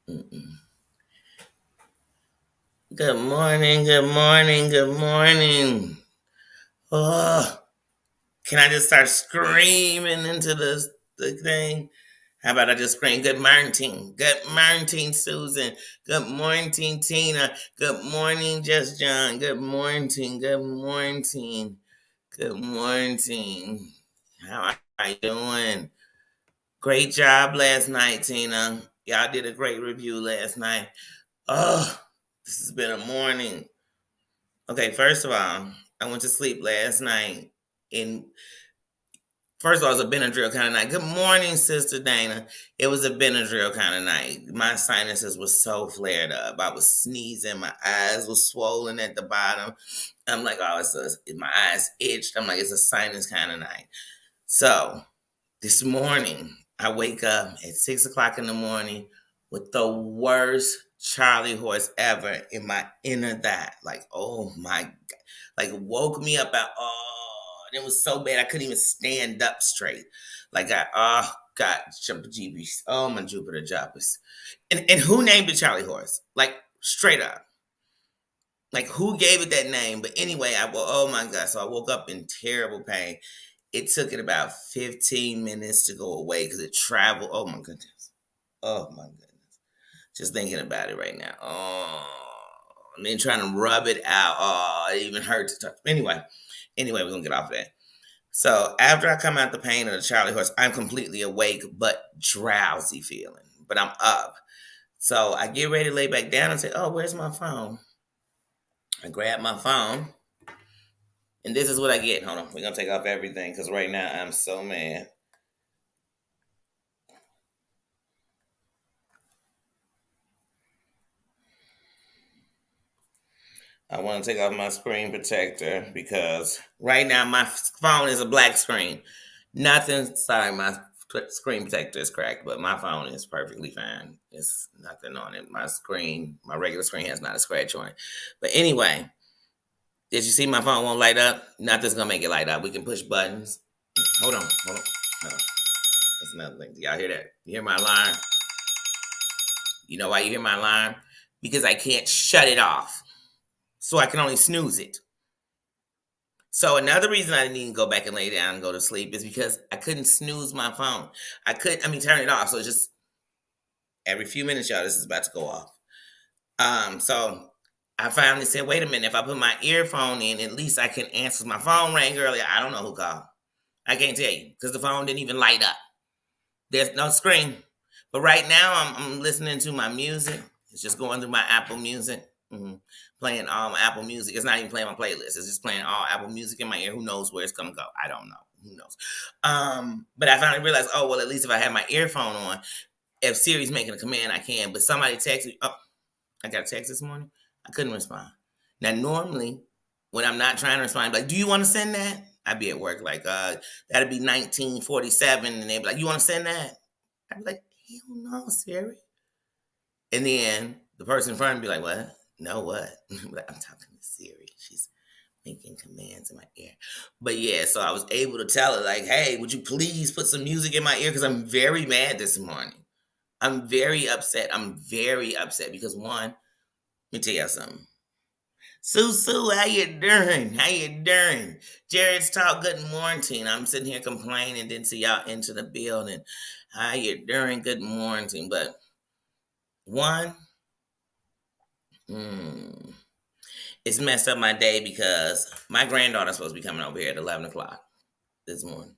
Mm-mm. Good morning, good morning, good morning. Oh, can I just start screaming into the thing? How about I just scream, good morning, Susan, good morning, Tina, good morning, Just John, good morning, good morning, good morning. How are you doing? Great job last night, Tina. Y'all did a great review last night. Oh, this has been a morning. Okay, first of all, I went to sleep last night. And first of all, it was a Benadryl kind of night. Good morning, Sister Dana. It was a Benadryl kind of night. My sinuses were so flared up. I was sneezing. My eyes were swollen at the bottom. I'm like, oh, my eyes itched. I'm like, it's a sinus kind of night. So this morning, I wake up at 6 o'clock in the morning with the worst Charlie horse ever in my inner thigh. Like, oh my God. Like, woke me up at, oh, and it was so bad I couldn't even stand up straight. Like, oh God, GBs. Oh, my Jupiter jobbers. And who named it Charlie horse? Like, straight up. Like, who gave it that name? But anyway, oh my God. So I woke up in terrible pain. It took it about 15 minutes to go away because it traveled. Oh my goodness. Oh my goodness. Just thinking about it right now. Oh, and then trying to rub it out. Oh, it even hurts to touch. Anyway, we're gonna get off of that. So after I come out the pain of the Charlie horse, I'm completely awake but drowsy feeling. But I'm up. So I get ready to lay back down and say, oh, where's my phone? I grab my phone. And this is what I get. Hold on. We're going to take off everything because right now I'm so mad. I want to take off my screen protector because right now my phone is a black screen. Nothing, sorry, my screen protector is cracked, but my phone is perfectly fine. It's nothing on it. My regular screen has not a scratch on it. But anyway, did you see my phone won't light up? Nothing's going to make it light up. We can push buttons. Hold on. That's another thing. Do y'all hear that? You hear my alarm? You know why you hear my alarm? Because I can't shut it off. So I can only snooze it. So another reason I didn't even go back and lay down and go to sleep is because I couldn't snooze my phone. Turn it off. So it's just every few minutes, y'all, this is about to go off. So I finally said, wait a minute, if I put my earphone in, at least I can answer. My phone rang earlier. I don't know who called. I can't tell you because the phone didn't even light up. There's no screen. But right now I'm listening to my music. It's just going through my Apple Music. Playing all my Apple Music. It's not even playing my playlist. It's just playing all Apple Music in my ear. Who knows where it's gonna go? I don't know. Who knows? But I finally realized, oh well, at least if I have my earphone on, if Siri's making a command, I can. But somebody texted me. Oh, I got a text this morning. I couldn't respond. Now normally, when I'm not trying to respond, like, do you want to send that? I'd be at work like, that'd be 1947, and they'd be like, you want to send that? I'd be like, hell no, Siri. And then the person in front of me be like, what? No, what? I'm talking to Siri. She's making commands in my ear. But yeah, so I was able to tell her, like, hey, would you please put some music in my ear? Because I'm very mad this morning. I'm very upset. Because one, let me tell you something. Sue, how you doing? Jared's talk, good morning. I'm sitting here complaining, didn't see y'all into the building. How you doing? Good morning. But one, it's messed up my day because my granddaughter's supposed to be coming over here at 11 o'clock this morning.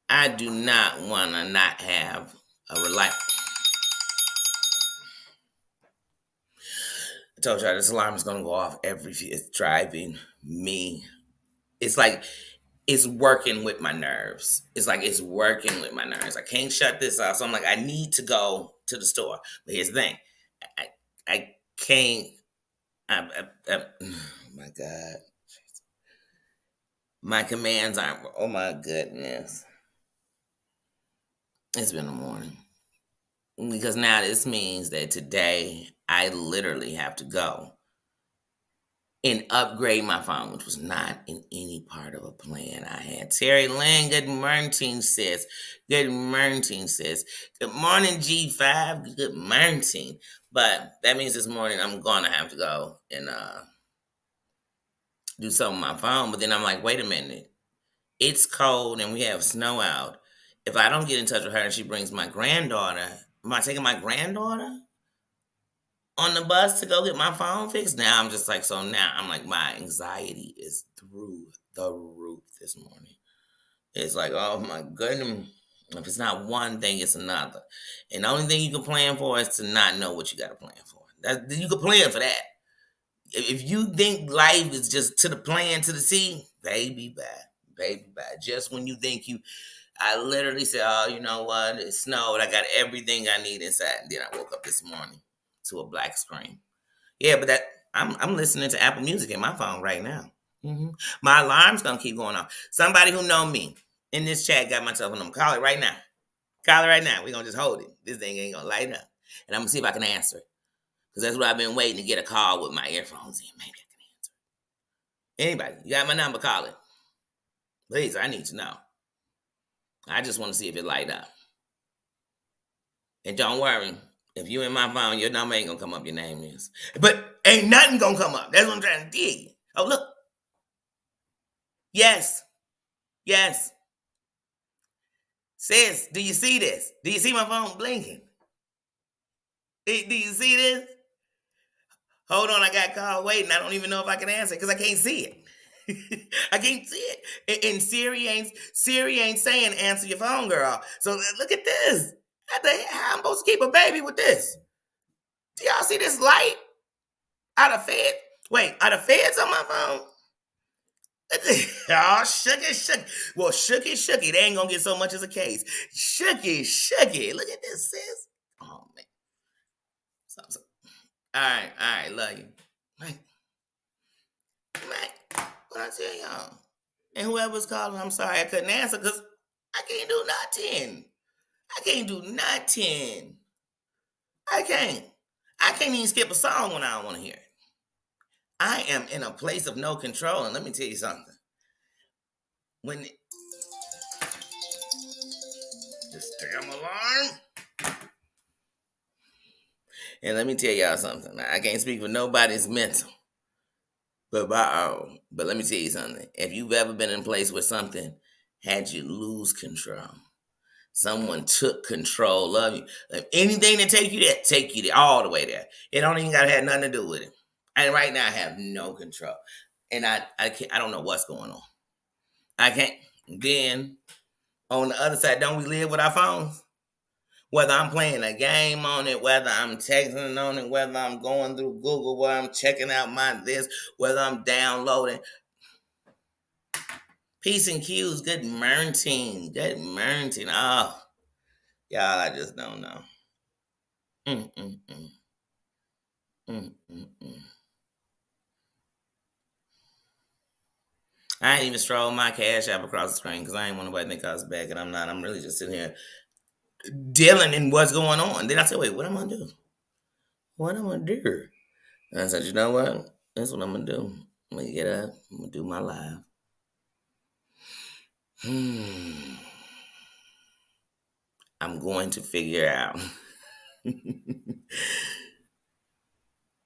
I do not want to not have a reliable. I told y'all this alarm is going to go off it's driving me. It's like it's working with my nerves. I can't shut this off. So I'm like, I need to go to the store. But here's the thing. I can't. Oh my God. My commands aren't. Oh my goodness. It's been a morning. Because now this means that today I literally have to go and upgrade my phone, which was not in any part of a plan I had. Terry Lynn, good morning, sis. Good morning, sis. Good morning, G5. Good morning. But that means this morning I'm gonna have to go and do something on my phone. But then I'm like, wait a minute. It's cold and we have snow out. If I don't get in touch with her and she brings my granddaughter, am I taking my granddaughter on the bus to go get my phone fixed? Now I'm just like, so now I'm like, my anxiety is through the roof this morning. It's like, oh my goodness. If it's not one thing, it's another. And the only thing you can plan for is to not know what you got to plan for. You can plan for that. If you think life is just to the plan, to the sea, baby bye. Baby bye. Just when you think I literally said, oh, you know what? It snowed. I got everything I need inside. And then I woke up this morning to a black screen. Yeah, but I'm listening to Apple Music in my phone right now. My alarm's gonna keep going off. Somebody who know me in this chat got my telephone number. Call it right now. Call it right now. We're gonna just hold it. This thing ain't gonna light up. And I'm gonna see if I can answer it. Because that's what I've been waiting to get a call with my earphones in. Maybe I can answer it. Anybody, you got my number, call it. Please, I need to know. I just want to see if it light up. And don't worry, if you in my phone, your number ain't gonna come up, your name is. But ain't nothing gonna come up. That's what I'm trying to tell you. Oh, look. Yes. Yes. Sis, do you see this? Do you see my phone blinking? Do you see this? Hold on, I got called waiting. I don't even know if I can answer because I can't see it. I can't see it. And Siri ain't saying answer your phone, girl. So look at this. How I'm supposed to keep a baby with this? Do y'all see this light? Out of fed? Wait, are the feds on my phone? Oh, shooky. Well, shooky. They ain't gonna get so much as a case. Shooky. Look at this, sis. Oh, man. So. All right, love you. Mike, what I tell y'all? And whoever's calling, I'm sorry I couldn't answer because I can't do nothing. I can't. I can't even skip a song when I don't want to hear it. I am in a place of no control, and let me tell you something. When this damn alarm, and let me tell y'all something. I can't speak for nobody's mental, but let me tell you something. If you've ever been in a place where something had you lose control, someone took control of you. Anything that take you there, all the way there. It don't even gotta have nothing to do with it. And right now I have no control. And I can't, I don't know what's going on. I can't. Then on the other side, don't we live with our phones? Whether I'm playing a game on it, whether I'm texting on it, whether I'm going through Google, whether I'm checking out my this, whether I'm downloading. Peace and cues. Good morning. Oh, y'all, I just don't know. Mm-mm-mm. Mm-mm-mm. I ain't even stroll my cash app across the screen because I ain't want nobody to think I was back, and I'm not. I'm really just sitting here dealing in what's going on. Then I said, wait, what am I gonna do? What am I gonna do? And I said, you know what? That's what I'm gonna do. I'm gonna get up. I'm gonna do my live. I'm going to figure out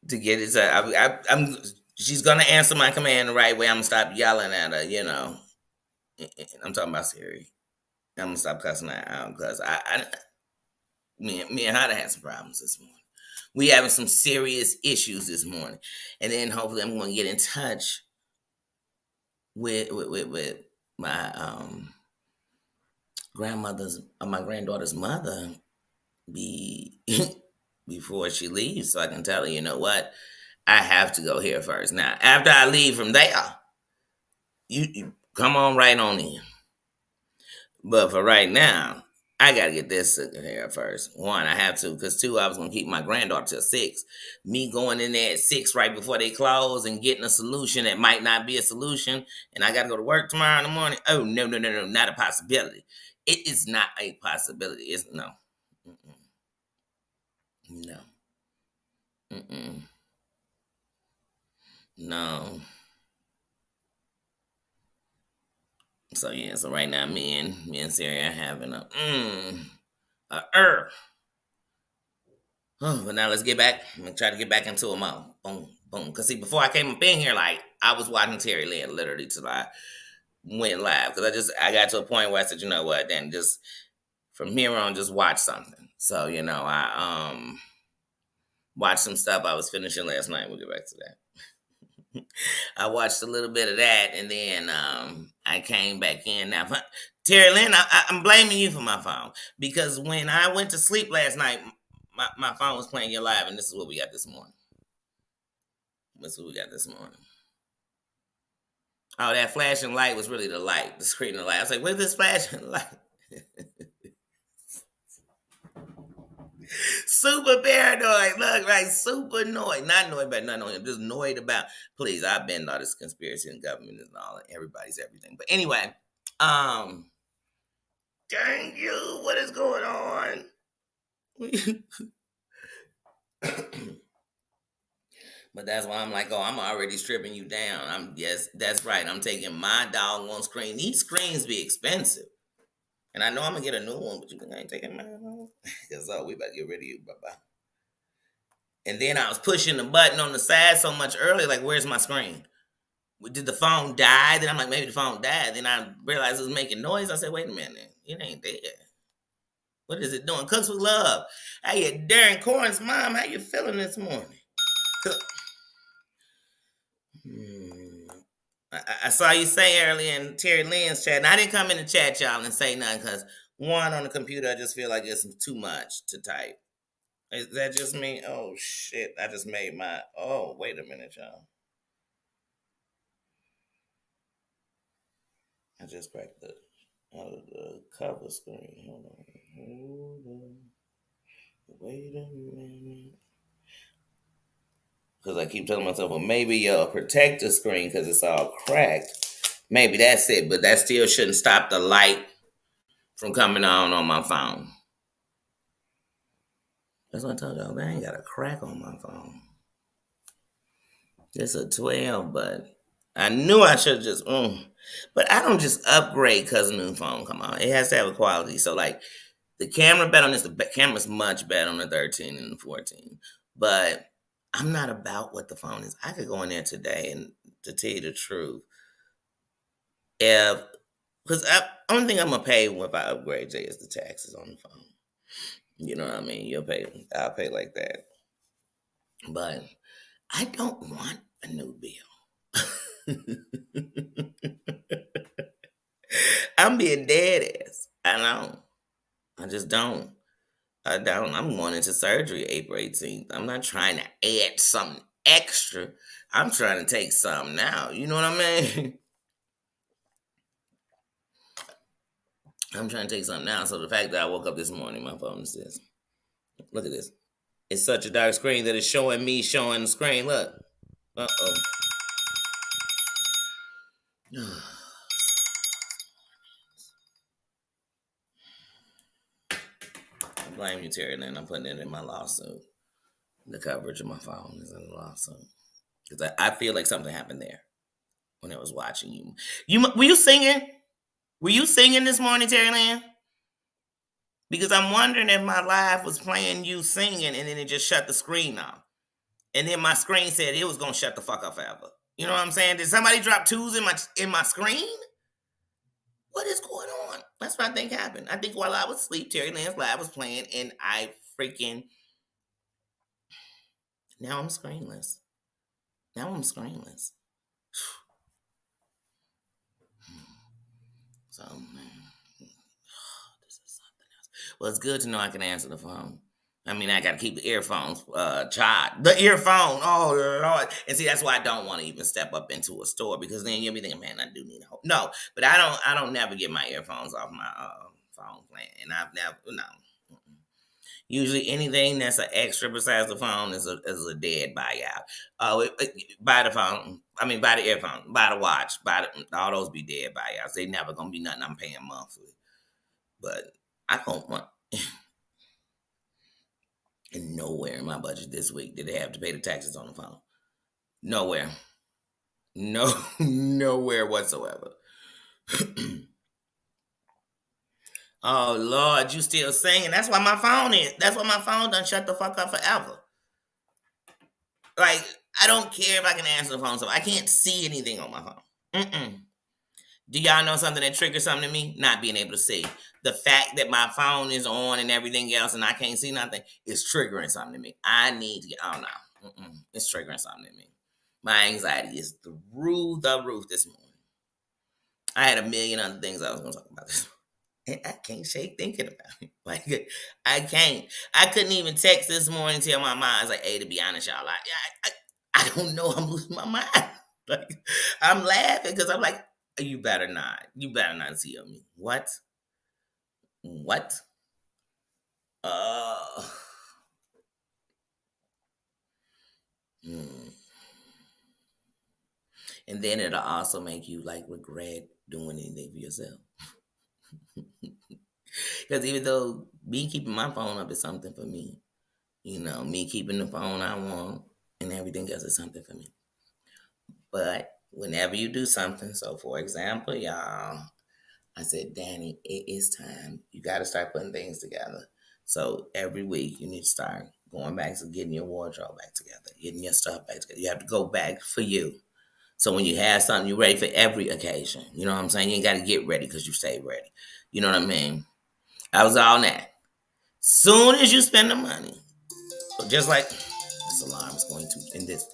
to get it. I'm. She's gonna answer my command the right way. I'm gonna stop yelling at her. You know. I'm talking about Siri. I'm gonna stop cussing her out because me and Hada had some problems this morning. We having some serious issues this morning, and then hopefully I'm going to get in touch with my my granddaughter's mother before she leaves, so I can tell her, you know what, I have to go here first. Now, after I leave from there, you come on right on in. But for right now, I gotta get this here first. One, I have to, because two, I was gonna keep my granddaughter till 6. Me going in there at 6 right before they close and getting a solution that might not be a solution, and I gotta go to work tomorrow in the morning. Oh no, not a possibility. It is not a possibility. It's no, no, No. So yeah, so right now me and Siri are having a. Oh, but now let's get back. I'm gonna try to get back into a mode. Boom, boom. Cause see, before I came up in here, like I was watching Terry Lynn literally till I went live. Cause I got to a point where I said, you know what, then just from here on, just watch something. So I watched some stuff I was finishing last night. We'll get back to that. I watched a little bit of that, and then I came back in. Now, Terry Lynn, I'm blaming you for my phone because when I went to sleep last night, my phone was playing you live, and this is what we got this morning. That's what we got this morning. Oh, that flashing light was really the light, the screen of the light. I was like, where's this flashing light? Super paranoid. Look, right? Super annoyed. Not annoyed about not knowing. I'm just annoyed about, please, I've been all this conspiracy and government and all, and everybody's everything. But anyway, um, dang you, what is going on? But that's why I'm like, oh, I'm already stripping you down. Yes, that's right. I'm taking my doggone screen. These screens be expensive. And I know I'm gonna get a new one, but you think I ain't taking mine off? Because we about to get rid of you. Bye bye. And then I was pushing the button on the side so much earlier, like, where's my screen? Did the phone die? Then I'm like, maybe the phone died. Then I realized it was making noise. I said, wait a minute, it ain't there. What is it doing? Cooks with love. Hey, Darren Corn's mom, how you feeling this morning? Hmm. I saw you say earlier in Terry Lynn's chat, and I didn't come in the chat, y'all, and say nothing because one, on the computer, I just feel like it's too much to type. Is that just me? Oh shit! I just made my. Oh, wait a minute, y'all. I just cracked the cover screen. Hold on. Wait a minute. Because I keep telling myself, well, maybe your protector screen because it's all cracked. Maybe that's it, but that still shouldn't stop the light from coming on my phone. That's what I told y'all. I ain't got a crack on my phone. It's a 12, but I knew I should just. But I don't just upgrade because a new phone come out. It has to have a quality. So like the camera better on this. The camera's much better on the 13 and the 14. But I'm not about what the phone is. I could go in there today and to tell you the truth, if because only thing I'm gonna pay if I upgrade Jay is the taxes on the phone. You know what I mean? I'll pay like that. But I don't want a new bill. I'm being dead ass. I don't. I just don't. I don't. I'm going into surgery April 18th. I'm not trying to add something extra. I'm trying to take something out. You know what I mean? I'm trying to take something out. So the fact that I woke up this morning, my phone is this. Look at this. It's such a dark screen that it's showing me showing the screen. Look. Uh-oh. I blame you, Terry, and I'm putting it in my lawsuit. The coverage of my phone is in the lawsuit. Because I feel like something happened there when I was watching you. Were you singing? Were you singing this morning, Terry Lynn? Because I'm wondering if my live was playing you singing and then it just shut the screen off. And then my screen said it was gonna shut the fuck off forever. You know what I'm saying? Did somebody drop twos in my screen? What is going on? That's what I think happened. I think while I was asleep, Terry Lynn's live was playing, and I freaking now I'm screenless. Now I'm screenless. So man, this is something else. Well, it's good to know I can answer the phone. I mean, I got to keep the earphones charged. The earphone, oh Lord! And see, that's why I don't want to even step up into a store because then you'll be thinking, man, I do need help. No, but I don't never get my earphones off my phone plan, and I've never no. Usually, anything that's an extra besides the phone is a dead buyout. Buy the phone. I mean, buy the earphone, buy the watch, all those be dead buyouts. They never gonna be nothing I'm paying monthly. But I don't want. And nowhere in my budget this week did they have to pay the taxes on the phone. Nowhere. No, nowhere whatsoever. Oh Lord, you still singing? That's why my phone is. That's why my phone done shut the fuck up forever. Like I don't care if I can answer the phone, so I can't see anything on my phone. Mm-mm. Do y'all know something that triggers something to me? Not being able to see. The fact that my phone is on and everything else, and I can't see nothing, is triggering something to me. I need to get. Oh no, it's triggering something to me. My anxiety is through the roof this morning. I had a million other things I was going to talk about this morning. And I can't shake thinking about it. Like I can't. I couldn't even text this morning and tell my mom. I was like, "Hey, to be honest, y'all, I don't know. I'm losing my mind." Like I'm laughing because I'm like, "You better not. You better not tell me what? What? Uh, hmm. And then it'll also make you like regret doing anything for yourself. Because even though me keeping my phone up is something for me, me keeping the phone I want and everything else is something for me. But whenever you do something, so for example, y'all, I said, Danny, it is time. You got to start putting things together. So every week you need to start going back to getting your wardrobe back together, getting your stuff back together. You have to go back for you. So when you have something, you're ready for every occasion. You know what I'm saying? You ain't got to get ready because you stay ready. You know what I mean? I was all that. Soon as you spend the money, just like this alarm is going to, and this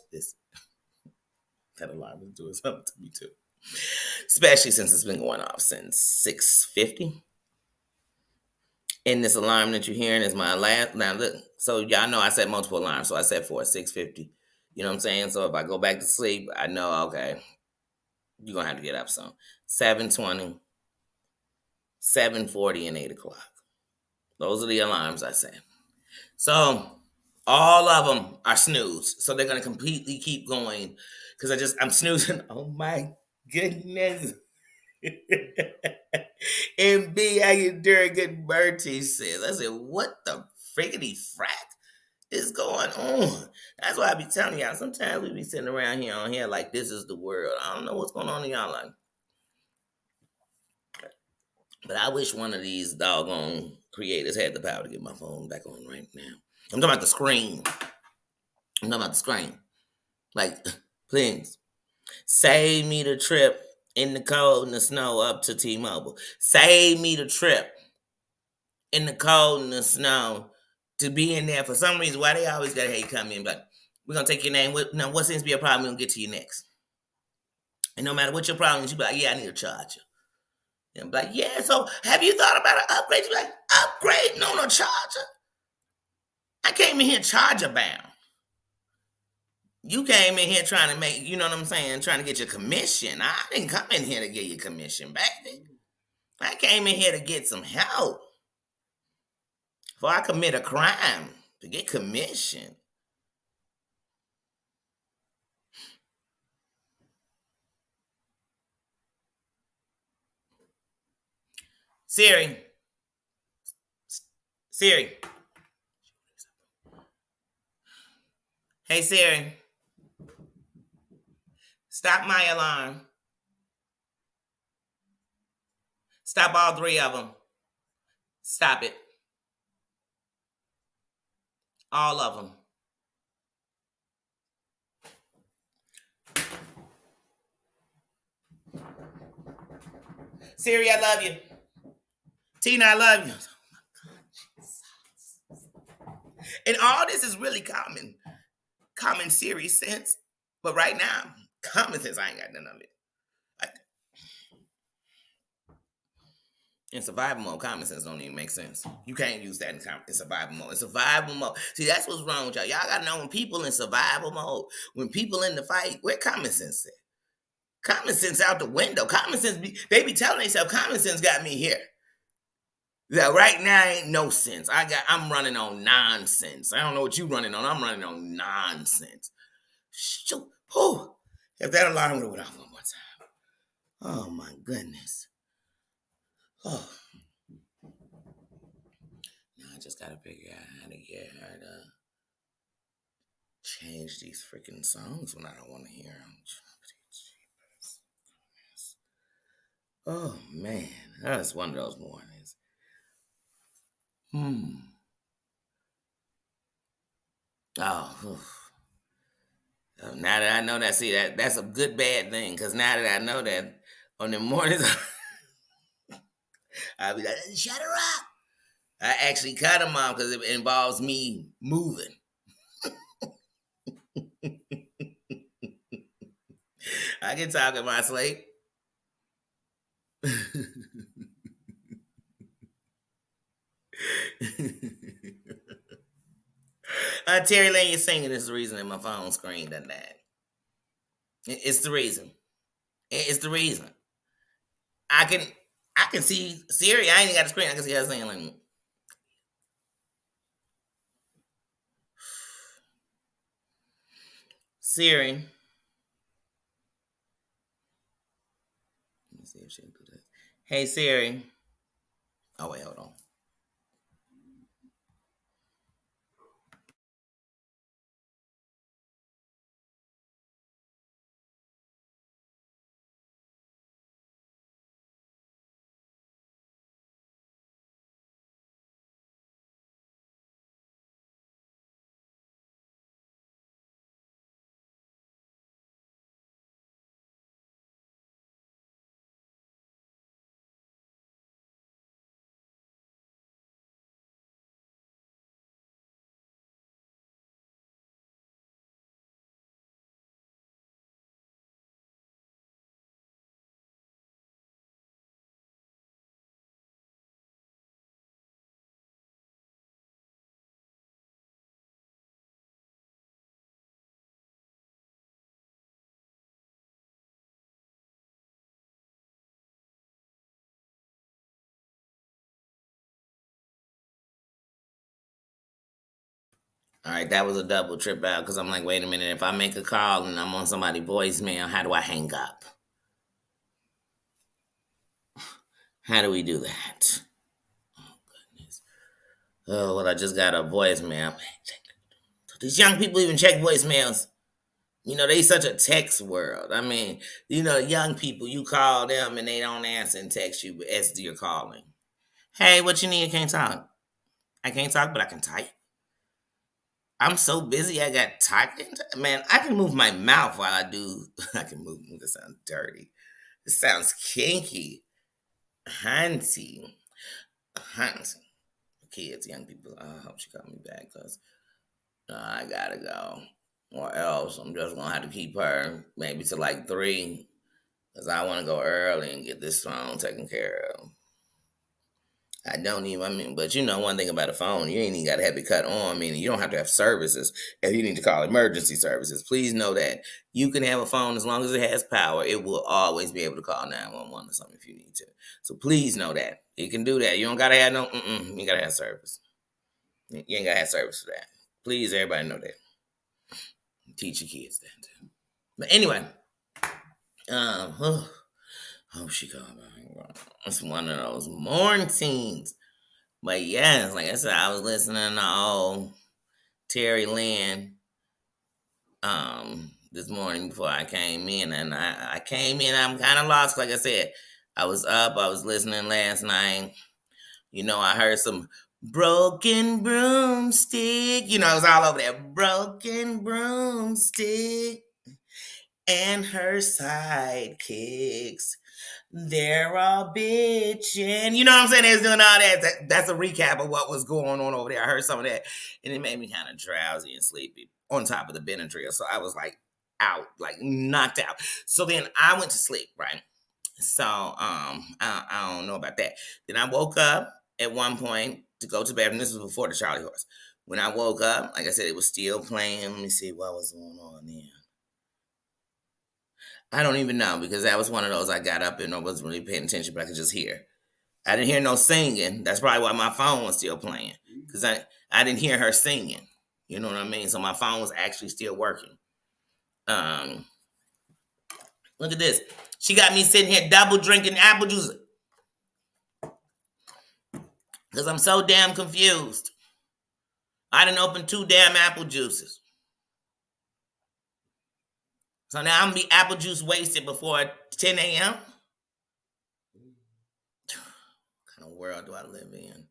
that alarm is doing something to me too. Especially since it's been going off since 6:50. And this alarm that you're hearing is my last. Now look, so y'all know I set multiple alarms. So I set for 6:50. You know what I'm saying? So if I go back to sleep, I know okay, you're gonna have to get up soon. 7:20, 7:40, and 8 o'clock. Those are the alarms I set. So all of them are snooze. So they're gonna completely keep going because I'm snoozing. Oh my goodness. And B, I get during good birthday says. I said, what the friggity frack is going on? That's why I be telling y'all. Sometimes we be sitting around here on here like this is the world. I don't know what's going on in y'all life. But I wish one of these doggone creators had the power to get my phone back on right now. I'm talking about the screen. I'm talking about the screen. Like, please. Save me the trip in the cold and the snow up to T-Mobile. Save me the trip in the cold and the snow to be in there. For some reason, why they always got to hate come in, but we're going to take your name. What seems to be a problem, we're going to get to you next. And no matter what your problem is, you be like, yeah, I need a charger. And I'm like, yeah, so have you thought about an upgrade? You be like, upgrade? No charger? I came in here charger bound. You came in here trying to make, you know what I'm saying, trying to get your commission. I didn't come in here to get your commission, baby. I came in here to get some help. Before I commit a crime to get commission. Siri. Siri. Hey Siri. Stop my alarm. Stop all three of them. Stop it. All of them. Siri, I love you. Tina, I love you. And all this is really common Siri sense. But right now, common sense, I ain't got none of it. In survival mode, common sense don't even make sense. You can't use that in survival mode. In survival mode, see that's what's wrong with y'all. Y'all gotta know when people in survival mode, when people in the fight, where common sense at? Common sense out the window. Common sense, they be telling themselves, common sense got me here. Yeah, right now ain't no sense. I'm running on nonsense. I don't know what you running on. I'm running on nonsense. Shoot. Whew. If that alarm would have went off one more time. Oh my goodness. Oh. Now I just gotta figure out how to get her to change these freaking songs when I don't want to hear them. Oh man, that's one of those mornings. Hmm. Oh, now that I know that, see that's a good bad thing because now that I know that on the mornings, I'll be like, shut her up. I actually cut them off because it involves me moving. I can talk in my sleep. Terry Lane, you're singing is the reason that my phone screen done that. It's the reason. It's the reason. I can I can see Siri. I ain't even got the screen. I can see her saying like Siri. Let me see if she can do that. Hey Siri. Oh wait, hold on. All right, that was a double trip out because I'm like, wait a minute. If I make a call and I'm on somebody's voicemail, how do I hang up? How do we do that? Oh goodness. Oh well, I just got a voicemail. These young people even check voicemails. You know, they such a text world. I mean, you know, young people, you call them and they don't answer and text you as you're calling. Hey, what you need? I can't talk. I can't talk, but I can type. I'm so busy. I got typing. Man, I can move my mouth while I do. I can move. This sounds dirty. It sounds kinky. Handsy. Handsy. Kids, young people. I hope she called me back because I gotta go. Or else I'm just gonna have to keep her maybe to like 3 because I want to go early and get this phone taken care of. I don't even, I mean, but you know, one thing about a phone, you ain't even got to have it cut on. Meaning you don't have to have services. If you need to call emergency services, please know that you can have a phone as long as it has power. It will always be able to call 911 or something if you need to. So please know that. You can do that. You don't got to have no, you got to have service. You ain't got to have service for that. Please, everybody know that. Teach your kids that too. But anyway, oh, she called back. It's one of those mornings. But yes, like I said, I was listening to old Terry Lynn this morning before I came in, and I came in. I'm kind of lost. Like I said, I was up. I was listening last night. You know, I heard some broken broomstick. You know, it was all over there. Broken broomstick and her sidekicks. They're all bitching. You know what I'm saying? They was doing all that. That's a recap of what was going on over there. I heard some of that, and it made me kind of drowsy and sleepy on top of the Benadryl. So I was like out, like knocked out. So then I went to sleep, right? So I don't know about that. Then I woke up at one point to go to bed, and this was before the Charlie horse. When I woke up, like I said, it was still playing. Let me see what was going on then. I don't even know because that was one of those I got up and I wasn't really paying attention, but I could just hear. I didn't hear no singing. That's probably why my phone was still playing because I didn't hear her singing. You know what I mean? So my phone was actually still working. Um, Look at this. She got me sitting here double drinking apple juice because I'm so damn confused. I didn't open 2 damn apple juices. So now I'm gonna be apple juice wasted before 10 a.m. world do I live in?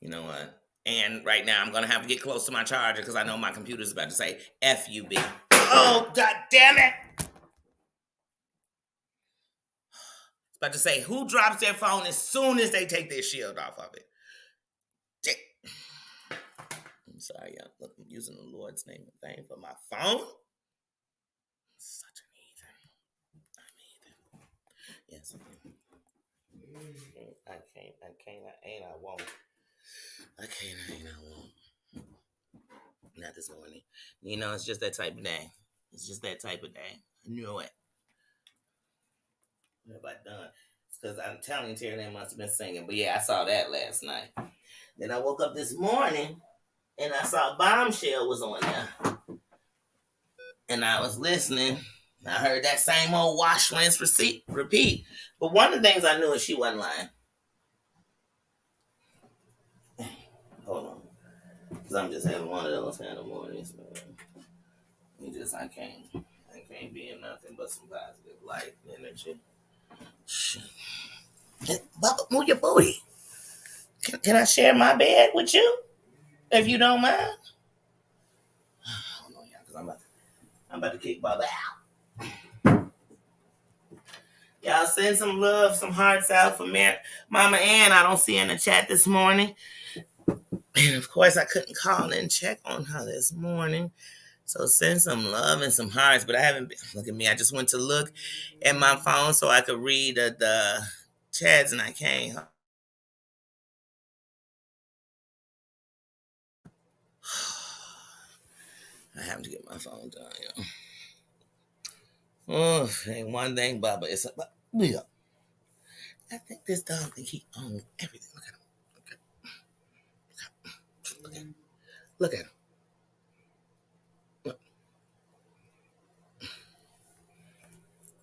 You know what? And right now, I'm gonna have to get close to my charger because I know my computer's about to say "FUB." Oh, god damn it! It's about to say who drops their phone as soon as they take their shield off of it. I'm sorry, y'all. Look, I'm using the Lord's name and thing for my phone. Such an heathen. I'm heathen. Yes, I won't. I won't. Not this morning. You know, it's just that type of day. It's just that type of day. I knew it. What have I done? It's because I'm telling you, Terry Lynn must have been singing. But yeah, I saw that last night. Then I woke up this morning and I saw Bombshell was on there. And I was listening. I heard that same old wash, rinse, repeat. But one of the things I knew is she wasn't lying. Hold on. Because I'm just having one of those kind of mornings, man. I can't be in nothing but some positive life energy. Shit. Bubba, move your booty. Can I share my bed with you? If you don't mind? Hold on, y'all, because I'm about to kick Bubba out. Y'all send some love, some hearts out for Mama Ann. I don't see in the chat this morning. And of course, I couldn't call and check on her this morning. So send some love and some hearts. But I haven't been, look at me. I just went to look at my phone so I could read the chats and I can't. I have to get my phone done, y'all. Oh, ain't one thing, Bubba. It's a, yeah. I think this dog think he owns everything. Look at him. Look at him. Look at him. Look.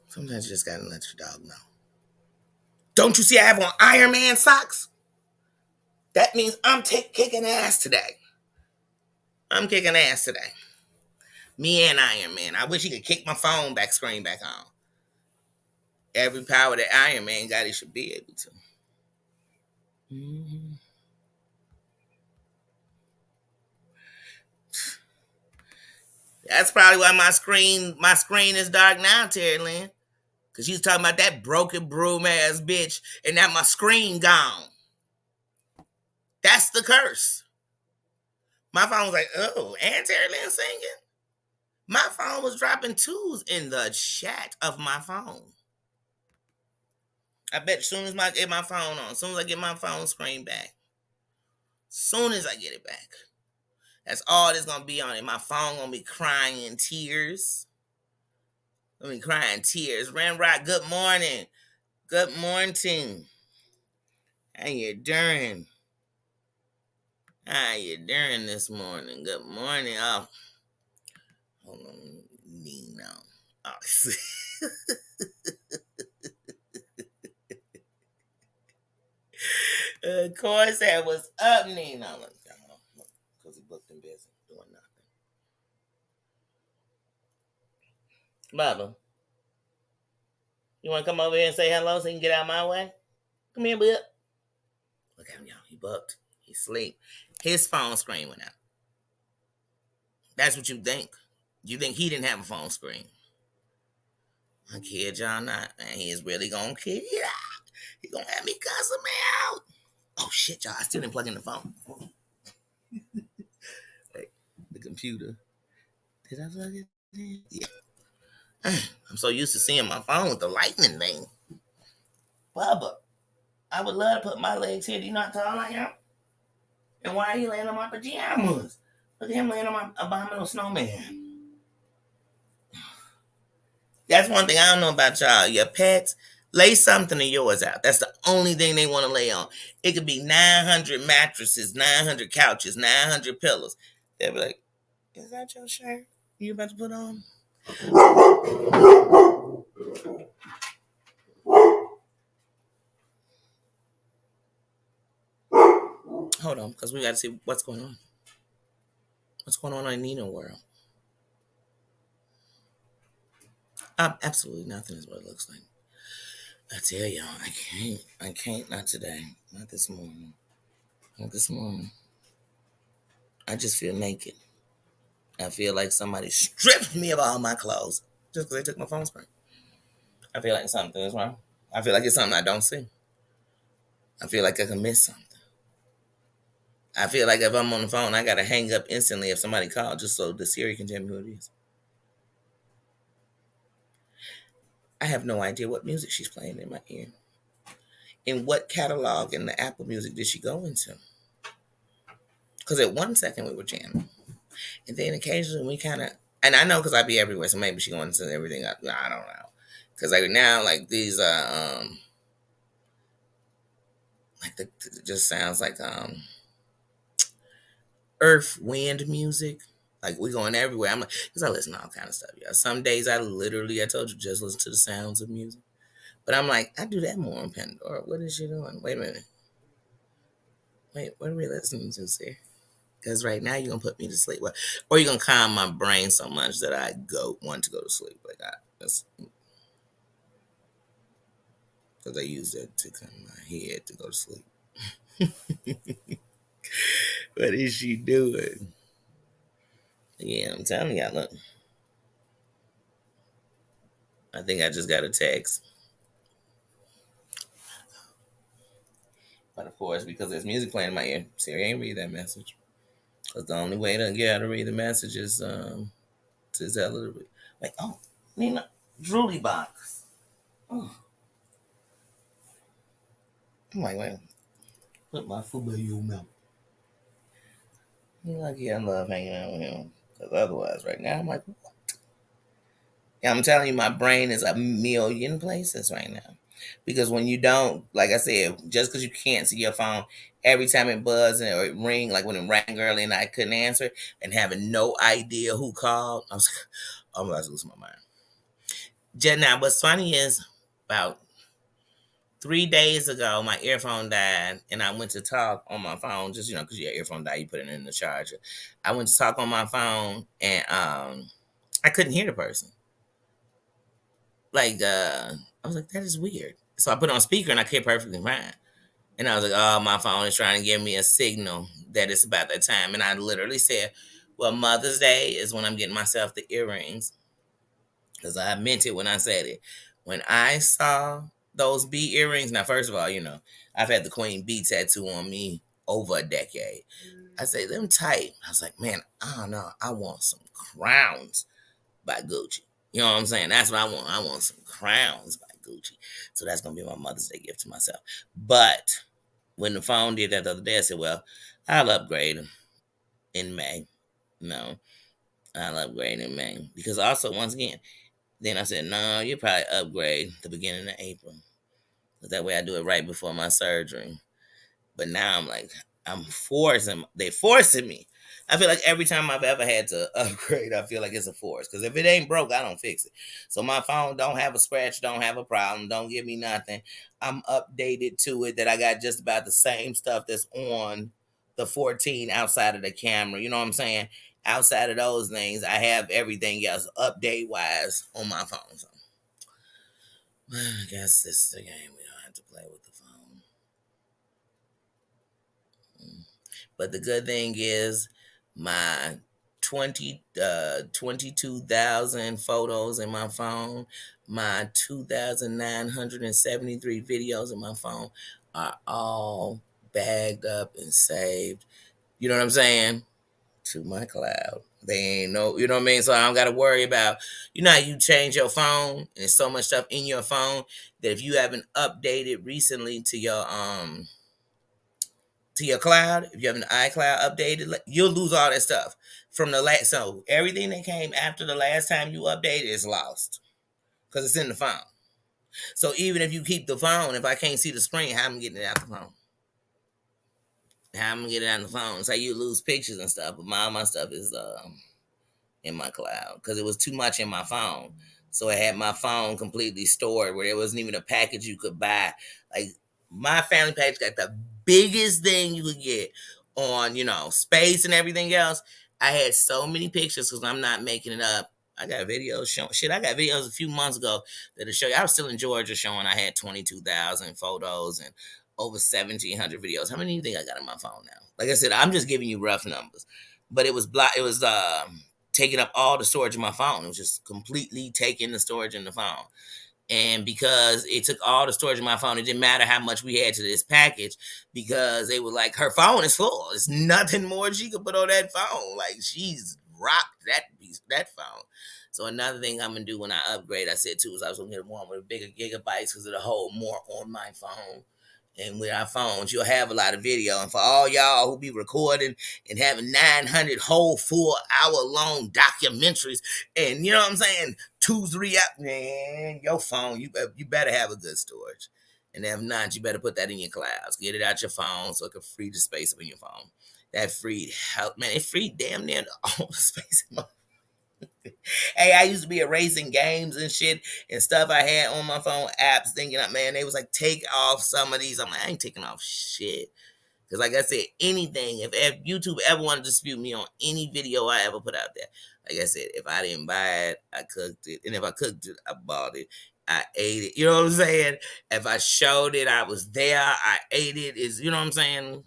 Sometimes you just gotta let your dog know. Don't you see I have on Iron Man socks? That means I'm kicking ass today. I'm kicking ass today. Me and Iron Man. I wish he could kick my phone screen back on. Every power that Iron Man got, he should be able to. Mm-hmm. That's probably why my screen is dark now, Terry Lynn. Cause she's talking about that broken broom ass bitch, and now my screen gone. That's the curse. My phone was like, oh, and Terry Lynn singing. My phone was dropping twos in the chat of my phone. I bet as soon as I get my phone on, as soon as I get my phone screen back, soon as I get it back, that's all that's gonna be on it. My phone gonna be crying in tears. Gonna be crying tears. Ramrock, good morning. Good morning. How you doing? How you doing this morning? Good morning. Oh, hold on. Nino. Oh, of course, that was up, Nino. Because he booked him busy doing nothing. Bubba, you want to come over here and say hello so you can get out of my way? Come here, bud. Look at him, y'all. He booked. He sleep. His phone screen went out. That's what you think. You think he didn't have a phone screen. I kid y'all not, man. He is really gonna kid you out. He gonna have me cuss him out. Oh shit, y'all. I still didn't plug in the phone. Hey, the computer. Did I plug it in? Yeah. I'm so used to seeing my phone with the lightning thing. Bubba, I would love to put my legs here. Do you know how tall I am? And why are you laying on my pajamas? Look at him laying on my abominable snowman. That's one thing I don't know about y'all. Your pets, lay something of yours out. That's the only thing they want to lay on. It could be 900 mattresses, 900 couches, 900 pillows. They'll be like, is that your shirt you about to put on? Hold on, because we got to see what's going on. What's going on in Nino world? Absolutely nothing is what it looks like. I tell y'all, I can't. I can't. Not today. Not this morning. Not this morning. I just feel naked. I feel like somebody stripped me of all my clothes just because they took my phone screen. I feel like something is wrong. I feel like it's something I don't see. I feel like I can miss something. I feel like if I'm on the phone, I gotta hang up instantly if somebody called just so the Siri can tell me who it is. I have no idea what music she's playing in my ear. And what catalog in the Apple Music did she go into? Because at one second we were jamming. And then occasionally we kind of, and I know because I be everywhere, so maybe she going into everything. I don't know. Because like now, like these, like it just sounds like earth, wind music. Like we going everywhere. I'm like, because I listen to all kind of stuff. Yeah, some days I literally, I told you, just listen to the sounds of music. But I'm like, I do that more on Pandora. What is she doing? Wait a minute. Wait, what are we listening to here? Because right now you're gonna put me to sleep, or you're gonna calm my brain so much that I want to go to sleep. Like that's because I use that to calm my head to go to sleep. What is she doing? Yeah, I'm telling y'all. Look, I think I just got a text, but of course, because there's music playing in my ear, Siri ain't read that message. Because the only way to get her to read the message is to tell her to read. Like, oh, Nina, Drooly box. Oh, I'm like, wait, put my foot by your mouth. You're lucky I love hanging out with him. Because otherwise, right now, I'm like, yeah, I'm telling you, my brain is a million places right now. Because when you don't, like I said, just because you can't see your phone, every time it buzzes or it ring, like when it rang early and I couldn't answer, and having no idea who called, I was like, oh, I'm about to lose my mind. Just now, what's funny is about 3 days ago, my earphone died, and I went to talk on my phone. Just because your earphone died, you put it in the charger. I went to talk on my phone, and I couldn't hear the person. Like I was like, that is weird. So I put it on speaker, and I kept perfectly fine. And I was like, oh, my phone is trying to give me a signal that it's about that time. And I literally said, well, Mother's Day is when I'm getting myself the earrings, because I meant it when I said it. When I saw those bee earrings, now first of all, I've had the Queen Bee tattoo on me over a decade. I say them tight. I was like, man, I don't know. I want some crowns by Gucci. You know what I'm saying? That's what I want. I want some crowns by Gucci. So that's gonna be my Mother's Day gift to myself. But when the phone did that the other day, I said, well, I'll upgrade in May. No, I'll upgrade in May. Because also, once again, then I said, no, you probably upgrade the beginning of April. That way I do it right before my surgery. But now I'm like, they're forcing me. I feel like every time I've ever had to upgrade, I feel like it's a force. Because if it ain't broke, I don't fix it. So my phone don't have a scratch, don't have a problem, don't give me nothing. I'm updated to it that I got just about the same stuff that's on the 14 outside of the camera. You know what I'm saying? Outside of those things, I have everything else update wise on my phone. So I guess this is the game. We don't have to play with the phone. But the good thing is my 22,000 photos in my phone, my 2,973 videos in my phone are all bagged up and saved. You know what I'm saying? To my cloud. They ain't no, you know what I mean? So I don't got to worry about, how you change your phone and there's so much stuff in your phone that if you haven't updated recently to your cloud, if you have an iCloud updated, you'll lose all that stuff from the last. So everything that came after the last time you updated is lost because it's in the phone. So even if you keep the phone, if I can't see the screen, how am I getting it out the phone? How am I getting it out the phone? Say you lose pictures and stuff, but my stuff is in my cloud because it was too much in my phone. So I had my phone completely stored where there wasn't even a package you could buy. Like my family package got the biggest thing you could get on, space and everything else. I had so many pictures because I'm not making it up. I got videos showing shit. I got videos a few months ago that'll show you. I was still in Georgia showing I had 22,000 photos and over 1,700 videos. How many do you think I got on my phone now? Like I said, I'm just giving you rough numbers, but it was block. It was taking up all the storage of my phone. It was just completely taking the storage in the phone. And because it took all the storage in my phone, it didn't matter how much we had to this package because they were like, her phone is full. There's nothing more she could put on that phone. Like she's rocked that phone. So another thing I'm gonna do when I upgrade, I said too, is I was gonna get one with bigger gigabytes because it'll hold more on my phone. And with our phones, you'll have a lot of video. And for all y'all who be recording and having 900 whole full hour long documentaries, and you know what I'm saying, 2, 3 up, man, your phone, you better have a good storage. And if not, you better put that in your clouds. Get it out your phone so it can free the space up in your phone. That freed help, man. It freed damn near all the space in my. Hey, I used to be erasing games and shit and stuff I had on my phone, apps, thinking, man, they was like, take off some of these. I'm like, I ain't taking off shit. Because, like I said, anything, if YouTube ever wanted to dispute me on any video I ever put out there, like I said, if I didn't buy it, I cooked it. And if I cooked it, I bought it. I ate it. You know what I'm saying? If I showed it, I was there. I ate it. Is you know what I'm saying?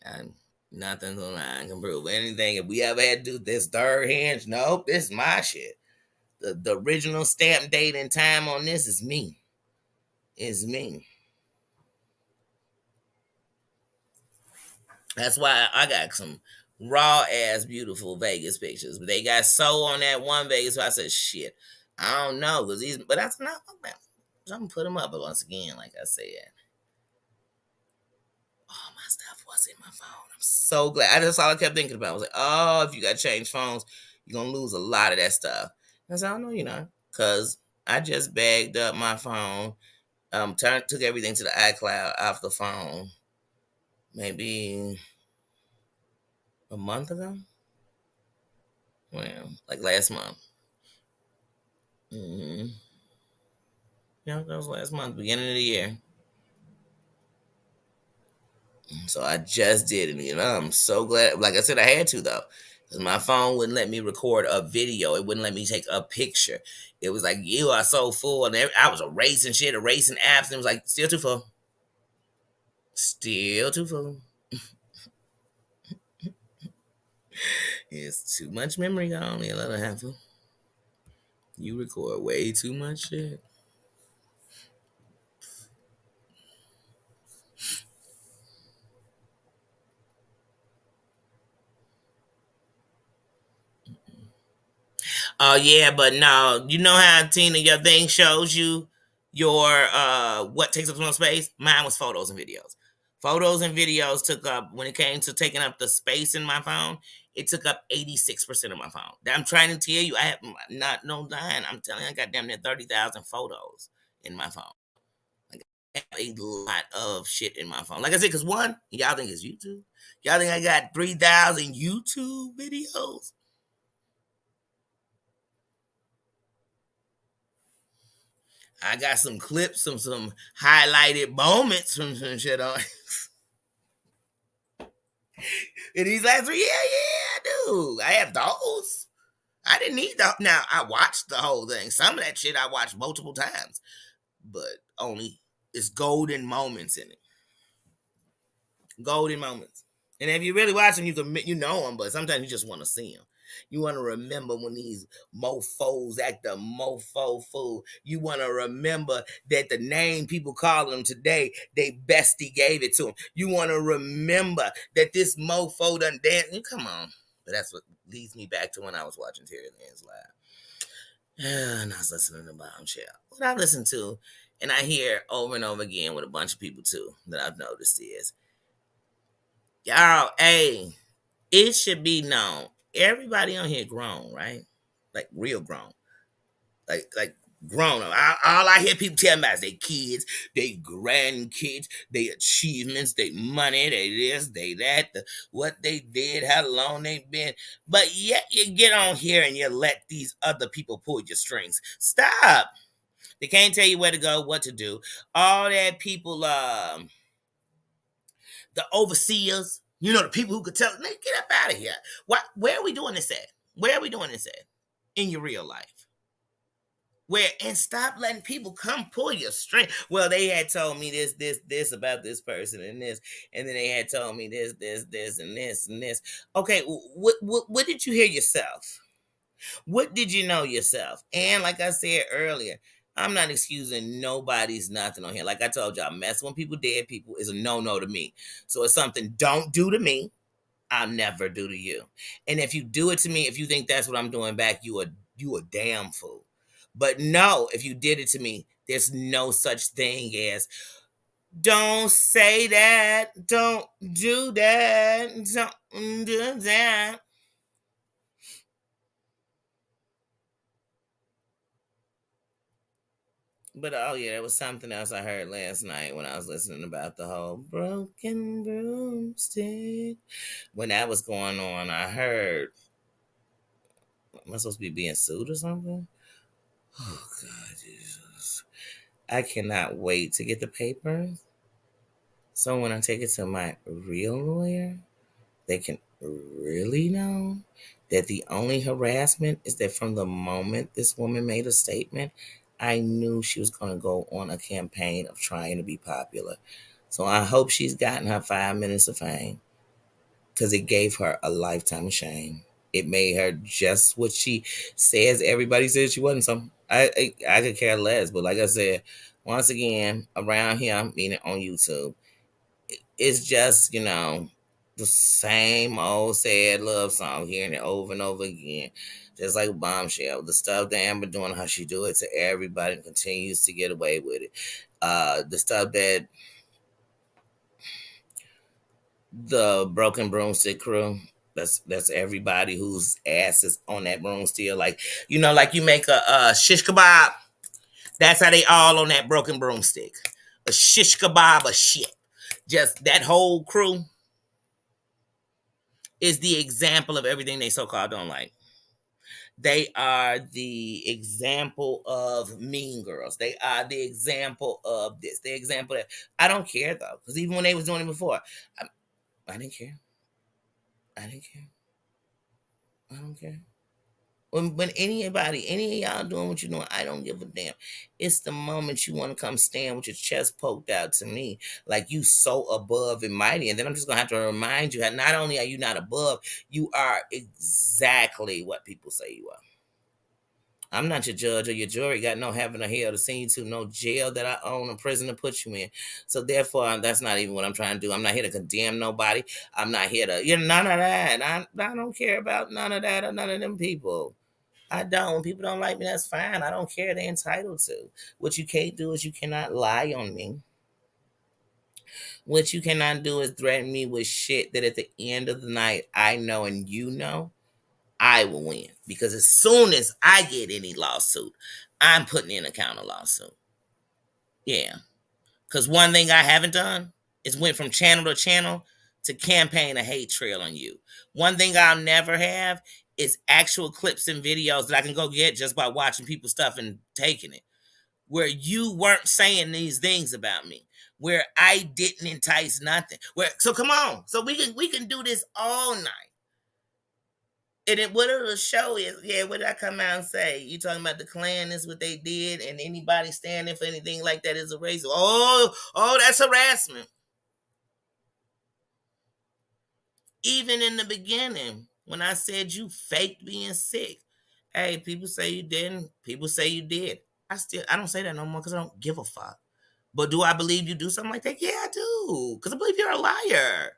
And nothing online can prove anything. If we ever had to do this third hand, nope, this is my shit. The original stamp date and time on this is me. It's me. That's why I got some raw ass beautiful Vegas pictures. But they got so on that one Vegas, so I said, shit, I don't know. Cause these but that's not man. I'm gonna put them up, but once again, like I said, all my stuff was in my phone. I'm so glad. That's all I kept thinking about. I was like, oh, if you got to change phones, you're going to lose a lot of that stuff. I said, oh, no, you're not. Because I just bagged up my phone, took everything to the iCloud off the phone maybe a month ago. Well, like last month. Mm-hmm. Yeah, that was last month, beginning of the year. So I just did it, and I'm so glad. Like I said, I had to though, because my phone wouldn't let me record a video. It wouldn't let me take a picture. It was like you are so full, and I was erasing shit, erasing apps, and it was like still too full, still too full. It's too much memory. I only a little handful. You record way too much shit. Oh yeah, but no, you know how Tina, your thing shows you your what takes up the most space? Mine was photos and videos. Photos and videos took up when it came to taking up the space in my phone, it took up 86% of my phone. I'm trying to tell you, I have not no lying. I'm telling you, I got damn near 30,000 photos in my phone. Like I have a lot of shit in my phone. Like I said, because one, y'all think it's YouTube. Y'all think I got 3,000 YouTube videos? I got some clips, some highlighted moments from some shit on. In these last 3 years, yeah, I do. I have those. I didn't need the. Now I watched the whole thing. Some of that shit I watched multiple times, but only it's golden moments in it. Golden moments. And if you really watch them, you know them, but sometimes you just want to see them. You want to remember when these mofos act a mofo fool. You want to remember that the name people call them today, they bestie gave it to them. You want to remember that this mofo done dance. Come on. But that's what leads me back to when I was watching Terry Lynn's live. And I was listening to Bombshell. What I listen to, and I hear over and over again with a bunch of people too, that I've noticed is, y'all, hey, it should be known. Everybody on here grown, right? Like real grown. Like grown up. All I hear people tell me about is their kids, their grandkids, their achievements, their money, they this, they that, what they did, how long they been. But yet you get on here and you let these other people pull your strings. Stop. They can't tell you where to go, what to do. All that people, the overseers, you know, the people who could tell, man, get up out of here. Where are we doing this at? Where are we doing this at? in your real life. Where and stop letting people come pull your string. Well, they had told me this about this person and this, and then they had told me this, and this, and this. Okay, what did you hear yourself? What did you know yourself? And like I said earlier, I'm not excusing nobody's nothing on here. Like I told y'all, messing with people, dead people is a no-no to me. So it's something don't do to me, I'll never do to you. And if you do it to me, if you think that's what I'm doing back, you a damn fool. But no, if you did it to me, there's no such thing as don't say that, don't do that, don't do that. But oh yeah, there was something else I heard last night when I was listening about the whole broken broomstick. When that was going on, I heard, am I supposed to be being sued or something? Oh God, Jesus! I cannot wait to get the papers. So when I take it to my real lawyer, they can really know that the only harassment is that from the moment this woman made a statement, I knew she was going to go on a campaign of trying to be popular. So I hope she's gotten her 5 minutes of fame because it gave her a lifetime of shame. It made her just what she says. Everybody says she wasn't. Some I could care less. But like I said, once again, around here, meaning on YouTube, it's just, the same old sad love song, hearing it over and over again. Just like Bombshell, the stuff that Amber doing, how she do it to everybody and continues to get away with it. The stuff that the Broken Broomstick crew, that's everybody whose ass is on that broom still. Like, like you make a shish kebab. That's how they all on that broken broomstick. A shish kebab of shit. Just that whole crew is the example of everything they so called don't like. They are the example of mean girls. They are the example of this. The example that I don't care though, because even when they was doing it before, I didn't care. I didn't care. I don't care. When anybody, any of y'all doing what you're doing, I don't give a damn. It's the moment you want to come stand with your chest poked out to me, like you so above and mighty, and then I'm just gonna have to remind you that not only are you not above, you are exactly what people say you are. I'm not your judge or your jury. Got no heaven or hell to send you to, no jail that I own, a prison to put you in. So therefore, that's not even what I'm trying to do. I'm not here to condemn nobody. I'm not here to, none of that. I don't care about none of that or none of them people. I don't. When people don't like me, that's fine. I don't care. They're entitled to. What you can't do is you cannot lie on me. What you cannot do is threaten me with shit that at the end of the night, I know and you know I will win. Because as soon as I get any lawsuit, I'm putting in a counter lawsuit. Yeah. Because one thing I haven't done is went from channel to channel to campaign a hate trail on you. One thing I'll never have is actual clips and videos that I can go get just by watching people's stuff and taking it. Where you weren't saying these things about me. Where I didn't entice nothing. So come on. So we can do this all night. And it, what it'll show is, yeah, what did I come out and say? You talking about the Klan is what they did, and anybody standing for anything like that is a racist. Oh, that's harassment. Even in the beginning, when I said you faked being sick, hey, people say you didn't. People say you did. I don't say that no more because I don't give a fuck. But do I believe you do something like that? Yeah, I do. Because I believe you're a liar.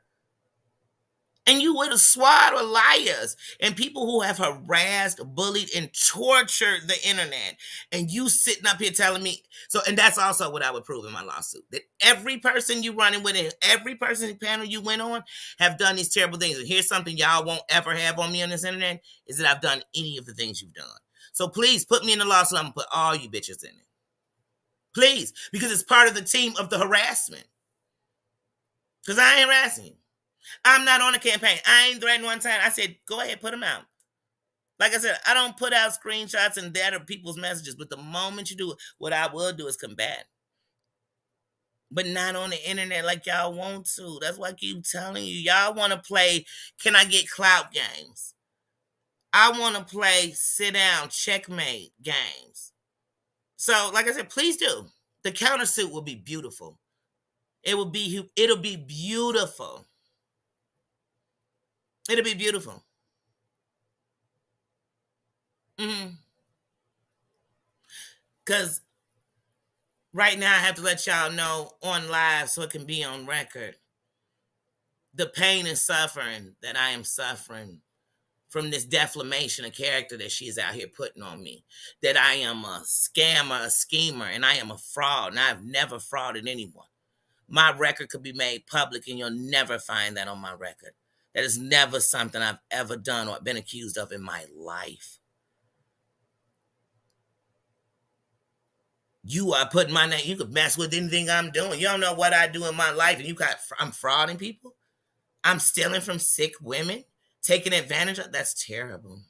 And you with a squad of liars and people who have harassed, bullied, and tortured the internet. And you sitting up here telling me. So, and that's also what I would prove in my lawsuit. That every person you running with and every person panel you went on have done these terrible things. And here's something y'all won't ever have on me on this internet is that I've done any of the things you've done. So please put me in the lawsuit. I'm going to put all you bitches in it. Please. Because it's part of the team of the harassment. Because I ain't harassing you. I'm not on a campaign. I ain't threatened one time. I said, go ahead, put them out. Like I said, I don't put out screenshots and that are people's messages. But the moment you do it, what I will do is combat. But not on the internet like y'all want to. That's why I keep telling you. Y'all want to play, can I get clout games? I want to play sit down checkmate games. So, like I said, please do. The countersuit will be beautiful. It'll be beautiful. It'll be beautiful. Mm-hmm. Cause right now I have to let y'all know on live so it can be on record. The pain and suffering that I am suffering from this defamation of character that she is out here putting on me. That I am a scammer, a schemer, and I am a fraud, and I've never frauded anyone. My record could be made public, and you'll never find that on my record. That is never something I've ever done or been accused of in my life. You are putting my name. You could mess with anything I'm doing. You don't know what I do in my life, and I'm frauding people. I'm stealing from sick women, taking advantage of. That's terrible.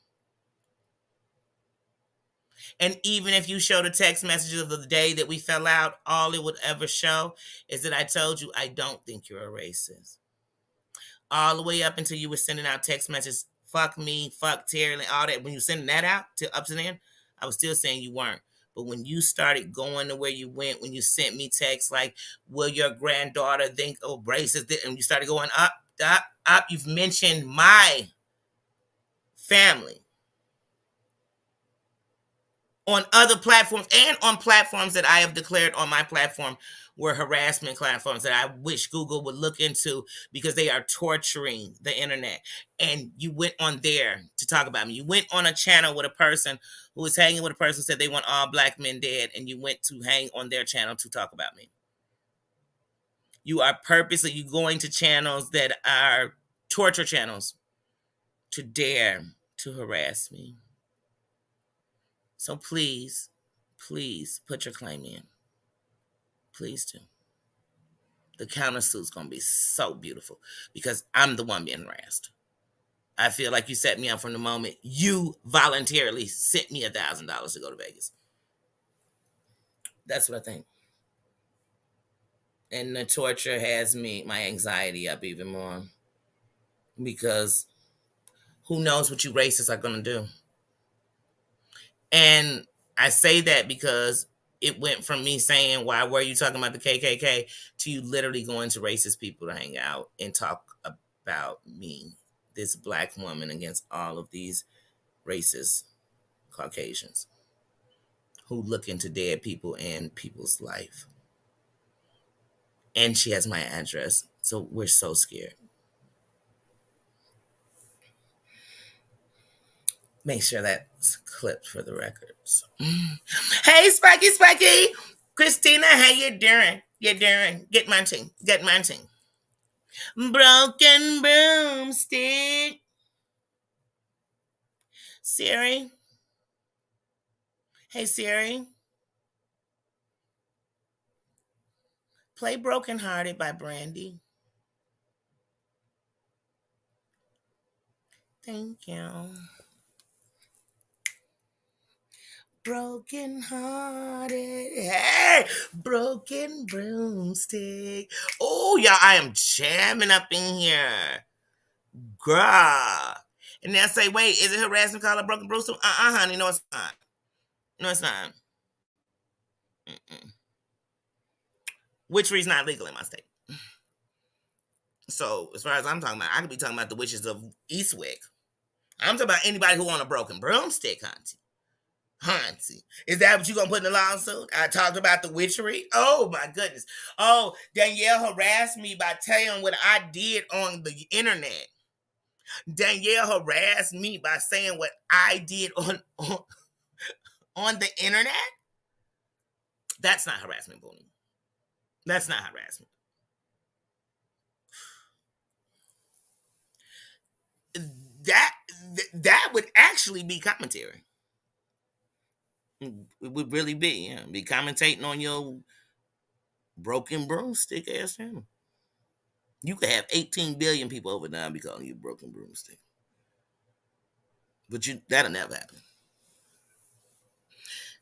And even if you show the text messages of the day that we fell out, all it would ever show is that I told you I don't think you're a racist. All the way up until you were sending out text messages, fuck me, fuck Terry, and all that. When you were sending that out to up to then, I was still saying you weren't. But when you started going to where you went, when you sent me texts like, will your granddaughter think, oh, racist? And you started going up, up, up, you've mentioned my family on other platforms and on platforms that I have declared on my platform were harassment platforms that I wish Google would look into because they are torturing the internet. And you went on there to talk about me. You went on a channel with a person who was hanging with a person who said they want all black men dead, and you went to hang on their channel to talk about me. You are purposely you going to channels that are torture channels to dare to harass me. So please, please put your claim in. Please do. The countersuit's gonna be so beautiful because I'm the one being harassed. I feel like you set me up from the moment you voluntarily sent me $1,000 to go to Vegas. That's what I think. And the torture has my anxiety up even more because who knows what you racists are gonna do. And I say that because it went from me saying, why were you talking about the KKK to you literally going to racist people to hang out and talk about me, this black woman, against all of these racist Caucasians who look into dead people and people's life. And she has my address. So we're so scared. Make sure that's clipped for the records. Hey, Spiky, Spiky. Christina, how you doing? You doing? Get my team. Get my team. Broken broomstick. Siri. Hey, Siri. Play Broken Hearted by Brandy. Thank you. Broken hearted, hey, broken broomstick. Oh, y'all, I am jamming up in here. Girl. And they'll say, wait, is it harassment called a broken broomstick? Honey, no, it's not. No, it's not. Mm-mm. Witchery is not legal in my state. So, as far as I'm talking about, I could be talking about the witches of Eastwick. I'm talking about anybody who want a broken broomstick, hunty. Hunty. Is that what you gonna put in the lawsuit? I talked about the witchery. Oh my goodness. Oh, Danielle harassed me by telling what I did on the internet. Danielle harassed me by saying what I did on the internet. That's not harassment, Booney. That's not harassment. That that would actually be commentary. It would really be. Yeah. Be commentating on your broken broomstick ass channel. You could have 18 billion people over now be calling you broken broomstick. But that'll never happen.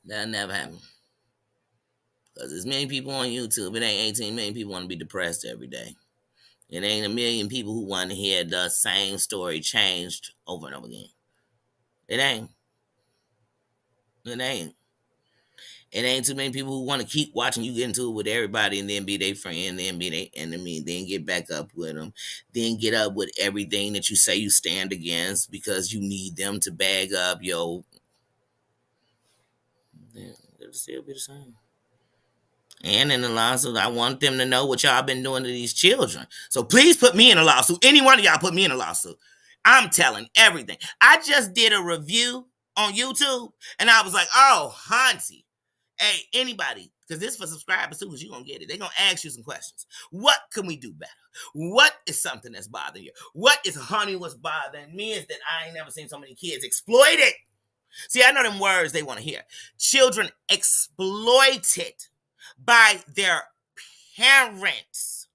That'll never happen. Because there's many people on YouTube. It ain't 18 million people want to be depressed every day. It ain't a million people who want to hear the same story changed over and over again. It ain't. It ain't. It ain't too many people who want to keep watching you get into it with everybody and then be their friend, then be their enemy, then get back up with them, then get up with everything that you say you stand against because you need them to bag up your. Yeah, it'll still be the same. And in the lawsuit, I want them to know what y'all been doing to these children. So please put me in a lawsuit. Any one of y'all put me in a lawsuit. I'm telling everything. I just did a review on YouTube and I was like, oh, Hunty. Hey, anybody, because this for subscribers too, because you're going to get it. They're going to ask you some questions. What can we do better? What is something that's bothering you? What is honey what's bothering me is that I ain't never seen so many kids exploited. See, I know them words they want to hear. Children exploited by their parents.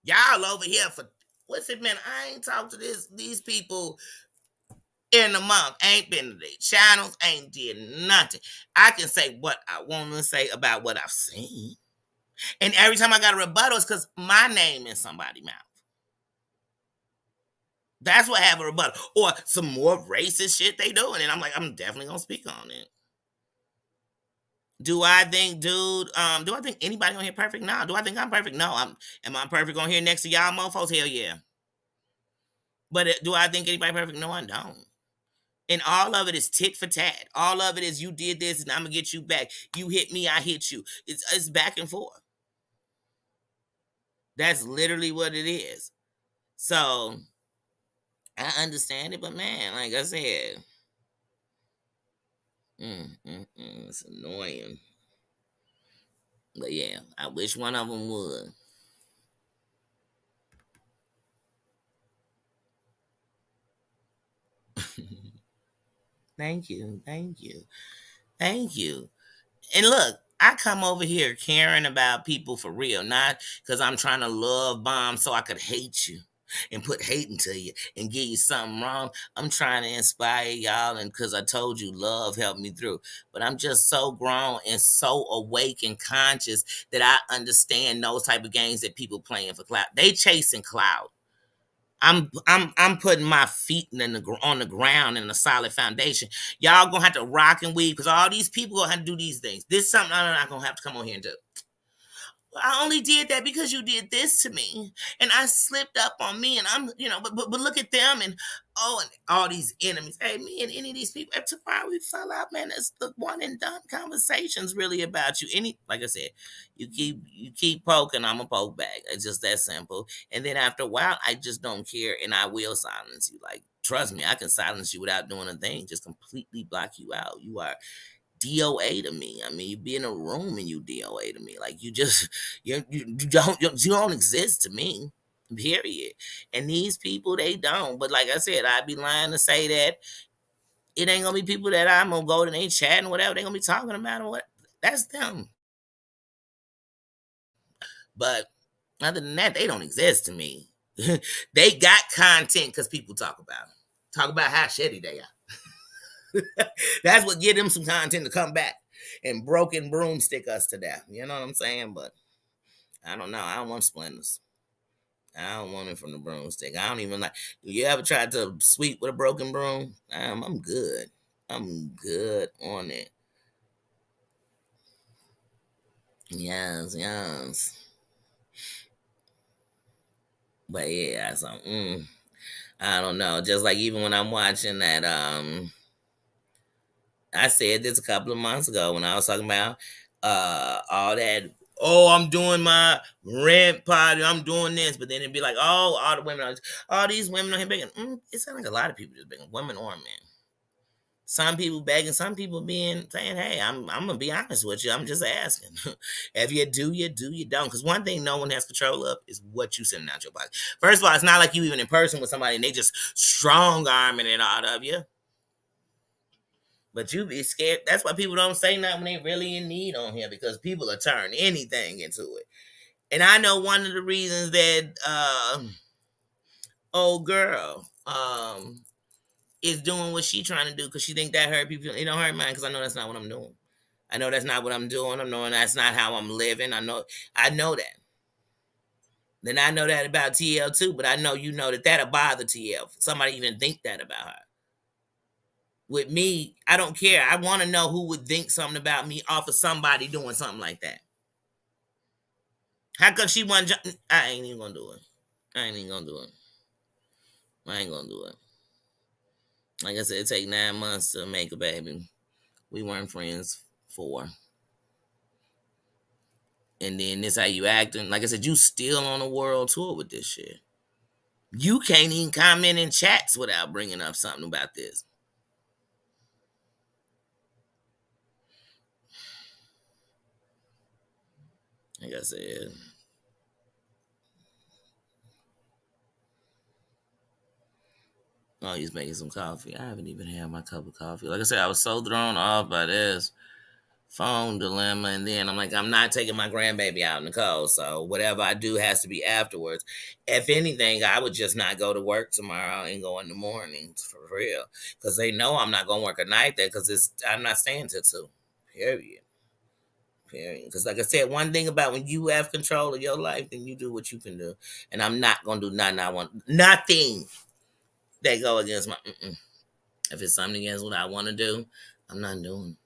Y'all over here for what's it been? I ain't talked to these people in a month. Ain't been to their channels, ain't did nothing. I can say what I want to say about what I've seen. And every time I got a rebuttal, it's because my name in somebody's mouth. That's what I have a rebuttal. Or some more racist shit they doing. And I'm like, I'm definitely gonna speak on it. Do I think, dude? Do I think anybody on here perfect? No. Do I think I'm perfect? No. Am I perfect on here next to y'all mofos? Hell yeah. But do I think anybody perfect? No, I don't. And all of it is tit for tat. All of it is you did this and I'm gonna get you back. You hit me, I hit you. It's back and forth. That's literally what it is. So I understand it, but man, like I said, it's annoying. But yeah, I wish one of them would. Thank you, thank you, thank you. And look, I come over here caring about people for real, not because I'm trying to love bomb so I could hate you and put hate into you and give you something wrong. I'm trying to inspire y'all, and because I told you love helped me through. But I'm just so grown and so awake and conscious that I understand those type of games that people playing for clout. They chasing clout. I'm putting my feet on the ground in a solid foundation. Y'all gonna have to rock and weave because all these people gonna have to do these things. This is something I'm not gonna have to come on here and do. I only did that because you did this to me, and I slipped up on me, and I'm, but look at them, and and all these enemies. Hey, me and any of these people, that's why we fell out, man. That's the one and done conversations really about you. Like I said, you keep poking, I'm gonna poke back. It's just that simple. And then after a while, I just don't care, and I will silence you. Like, trust me, I can silence you without doing a thing. Just completely block you out. You are DOA to me. I mean, you be in a room and you DOA to me. Like, you just you don't exist to me. Period. And these people, they don't. But like I said, I'd be lying to say that it ain't gonna be people that I'm gonna go to they chat and whatever they gonna be talking about or what. That's them. But other than that, they don't exist to me. They got content because people talk about them. Talk about how shitty they are. That's what give them some content to come back and broken broomstick us to death. You know what I'm saying? But I don't know. I don't want splinters. I don't want it from the broomstick. I don't even like. You ever tried to sweep with a broken broom? I'm good. I'm good on it. Yes, yes. But yeah, so I don't know. Just like even when I'm watching that, I said this a couple of months ago when I was talking about all that. Oh, I'm doing my rent party. I'm doing this, but then it'd be like, oh, all the women, all these women on here begging. It sounds like a lot of people just begging, women or men. Some people begging, some people being saying, "Hey, I'm gonna be honest with you. I'm just asking. If you do, you do. You don't. Because one thing no one has control of is what you sending out your body. First of all, it's not like you even in person with somebody and they just strong arming it out of you. But you be scared. That's why people don't say nothing when they really in need on here because people are turning anything into it. And I know one of the reasons that old girl is doing what she trying to do because she think that hurt people. It don't hurt mine because I know that's not what I'm doing. I know that's not what I'm doing. I'm knowing that's not how I'm living. I know that. Then I know that about TL too, but I know you know that that'll bother TL. Somebody even think that about her. With me, I don't care. I want to know who would think something about me off of somebody doing something like that. How come she wasn't? I ain't even gonna do it. I ain't even gonna do it. I ain't gonna do it. Like I said, it take 9 months to make a baby. We weren't friends for. And then this how you acting. Like I said, you still on a world tour with this shit. You can't even comment in chats without bringing up something about this. Like I said, oh, he's making some coffee. I haven't even had my cup of coffee. Like I said, I was so thrown off by this phone dilemma, and then I'm like, I'm not taking my grandbaby out in the cold, so whatever I do has to be afterwards. If anything, I would just not go to work tomorrow and go in the mornings for real, because they know I'm not gonna work a night there, because it's I'm not staying till 2. Period. Period. Because like I said, one thing about when you have control of your life, then you do what you can do, and I'm not gonna do nothing. I want nothing that go against my. If it's something against what I want to do, I'm not doing.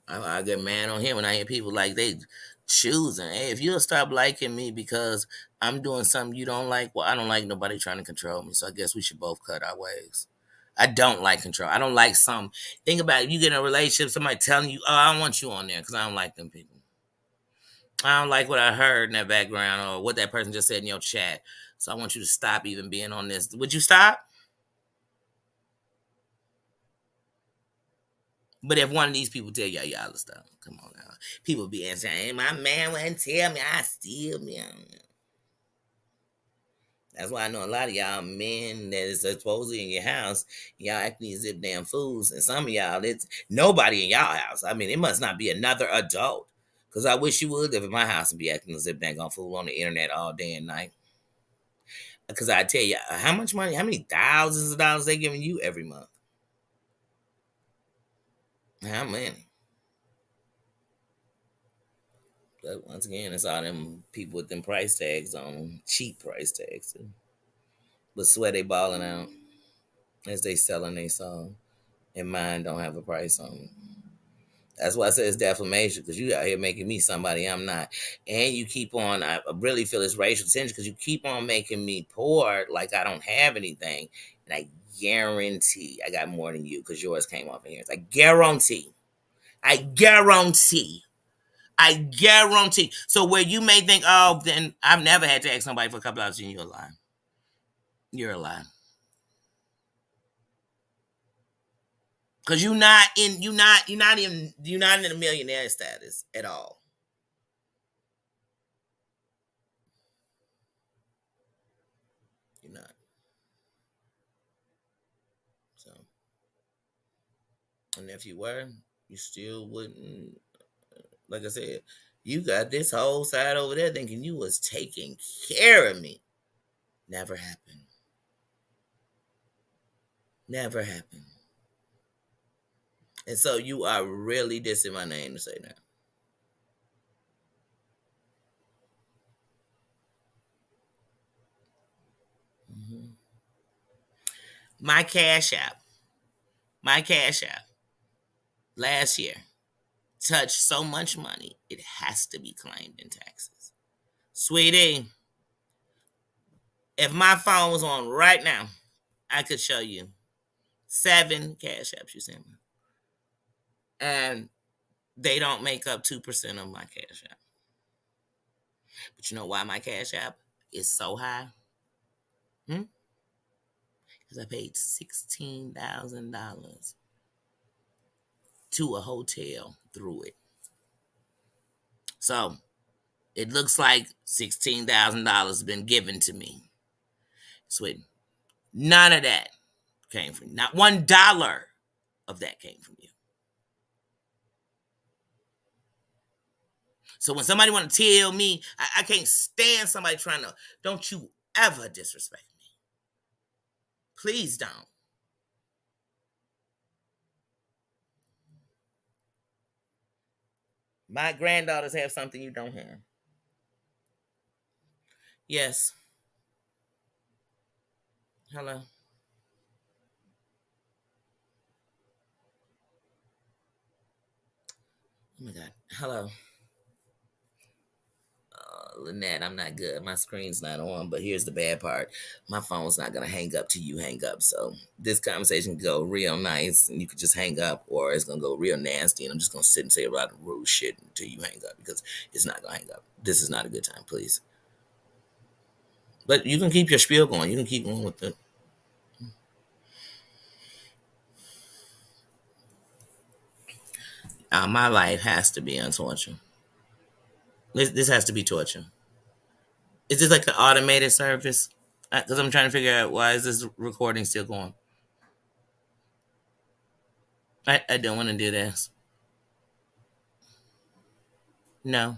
I get mad on him when I hear people like they choosing. Hey, if you'll stop liking me because I'm doing something you don't like, well, I don't like nobody trying to control me. So I guess we should both cut our ways. I don't like control. I don't like some. Think about it. You get in a relationship, somebody telling you, "Oh, I don't want you on there," because I don't like them people. I don't like what I heard in that background or what that person just said in your chat. So I want you to stop even being on this. Would you stop? But if one of these people tell y'all to stop, come on now. People be answering, hey, my man wouldn't tell me, I still me. That's why I know a lot of y'all men that is supposedly in your house, y'all acting as if damn fools. And some of y'all, it's nobody in y'all house. I mean, it must not be another adult. Because I wish you would live in my house and be acting as if they're going to fool on the internet all day and night. Because I tell you, how much money, how many thousands of dollars they giving you every month? How many? But once again, it's all them people with them price tags on them, cheap price tags. But swear they balling out as they selling their song. And mine don't have a price on it. That's why I say it's defamation, because you out here making me somebody I'm not. And you keep on, I really feel it's racial tension because you keep on making me poor like I don't have anything. And I guarantee I got more than you because yours came off in here. I guarantee. I guarantee. I guarantee. So where you may think, oh, then I've never had to ask somebody for a couple hours and you're lying. You're a lie. Cause you're not in a millionaire status at all. You're not. So, and if you were, you still wouldn't. Like I said, you got this whole side over there thinking you was taking care of me. Never happened. Never happened. And so you are really dissing my name to say that. Mm-hmm. My cash app, my cash app, last year touched so much money it has to be claimed in taxes. Sweetie, if my phone was on right now, I could show you 7 cash apps you sent me. And they don't make up 2% of my cash app. But you know why my cash app is so high? Because I paid $16,000 to a hotel through it. So it looks like $16,000 has been given to me. Sweet. None of that came from you. Not $1 of that came from you. So when somebody want to tell me, I can't stand somebody trying to, don't you ever disrespect me. Please don't. My granddaughters have something you don't have. Yes. Hello. Oh my God. Hello. Lynette, I'm not good. My screen's not on, but here's the bad part. My phone's not gonna hang up till you hang up. So this conversation can go real nice and you could just hang up, or it's gonna go real nasty and I'm just gonna sit and say a lot of rude shit until you hang up because it's not gonna hang up. This is not a good time, please. But you can keep your spiel going. You can keep going with it. My life has to be on torture. This has to be torture. Is this like an automated service? Because I'm trying to figure out why is this recording still going. I don't want to do this. No.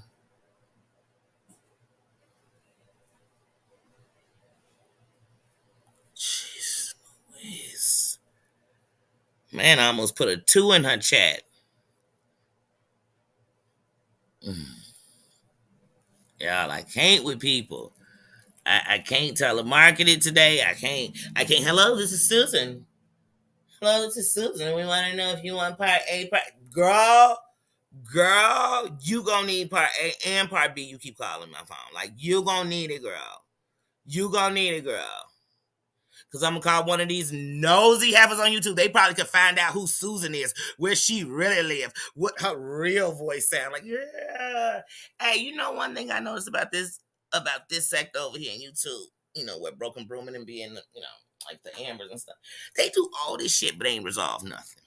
Jeez Louise. Man, I almost put a 2 in her chat. Mm. Y'all, I can't with people. I can't telemarket it today. I can't. Hello, this is Susan. Hello, this is Susan. We want to know if you want part A, part girl, you gonna need part A and part B. You keep calling my phone. Like you gonna need it, girl. You gonna need it, girl. Cause I'm gonna call one of these nosy heifers on YouTube. They probably could find out who Susan is, where she really lives, what her real voice sound like. Yeah. Hey, you know one thing I noticed about this sector over here in YouTube. You know where Broken Brooming and being, like the Ambers and stuff. They do all this shit, but ain't resolve nothing.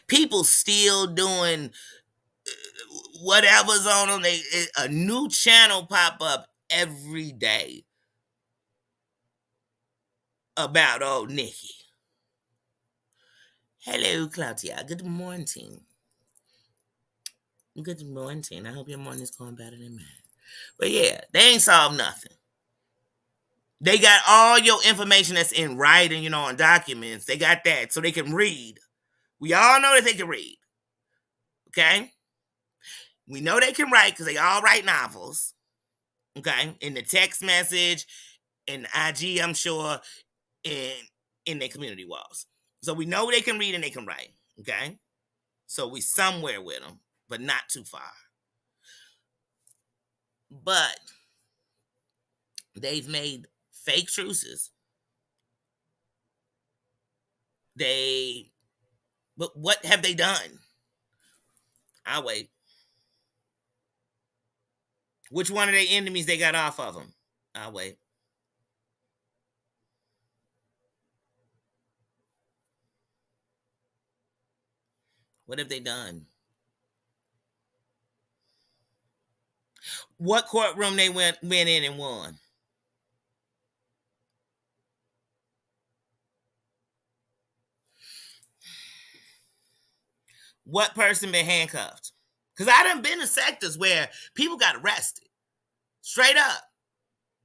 People still doing whatever's on them. A new channel pop up every day about old Nikki. Hello, Claudia. Good morning. Good morning. I hope your morning's going better than mine. But yeah, they ain't solved nothing. They got all your information that's in writing, on documents. They got that so they can read. We all know that they can read. Okay? We know they can write because they all write novels. Okay? In the text message, in the IG, I'm sure, in their community walls. So we know they can read and they can write. Okay? So we somewhere with them, but not too far. But they've made fake truces. But what have they done? I'll wait. Which one of their enemies they got off of them? I'll wait. What have they done? What courtroom they went in and won? What person been handcuffed? Because I done been in sectors where people got arrested. Straight up.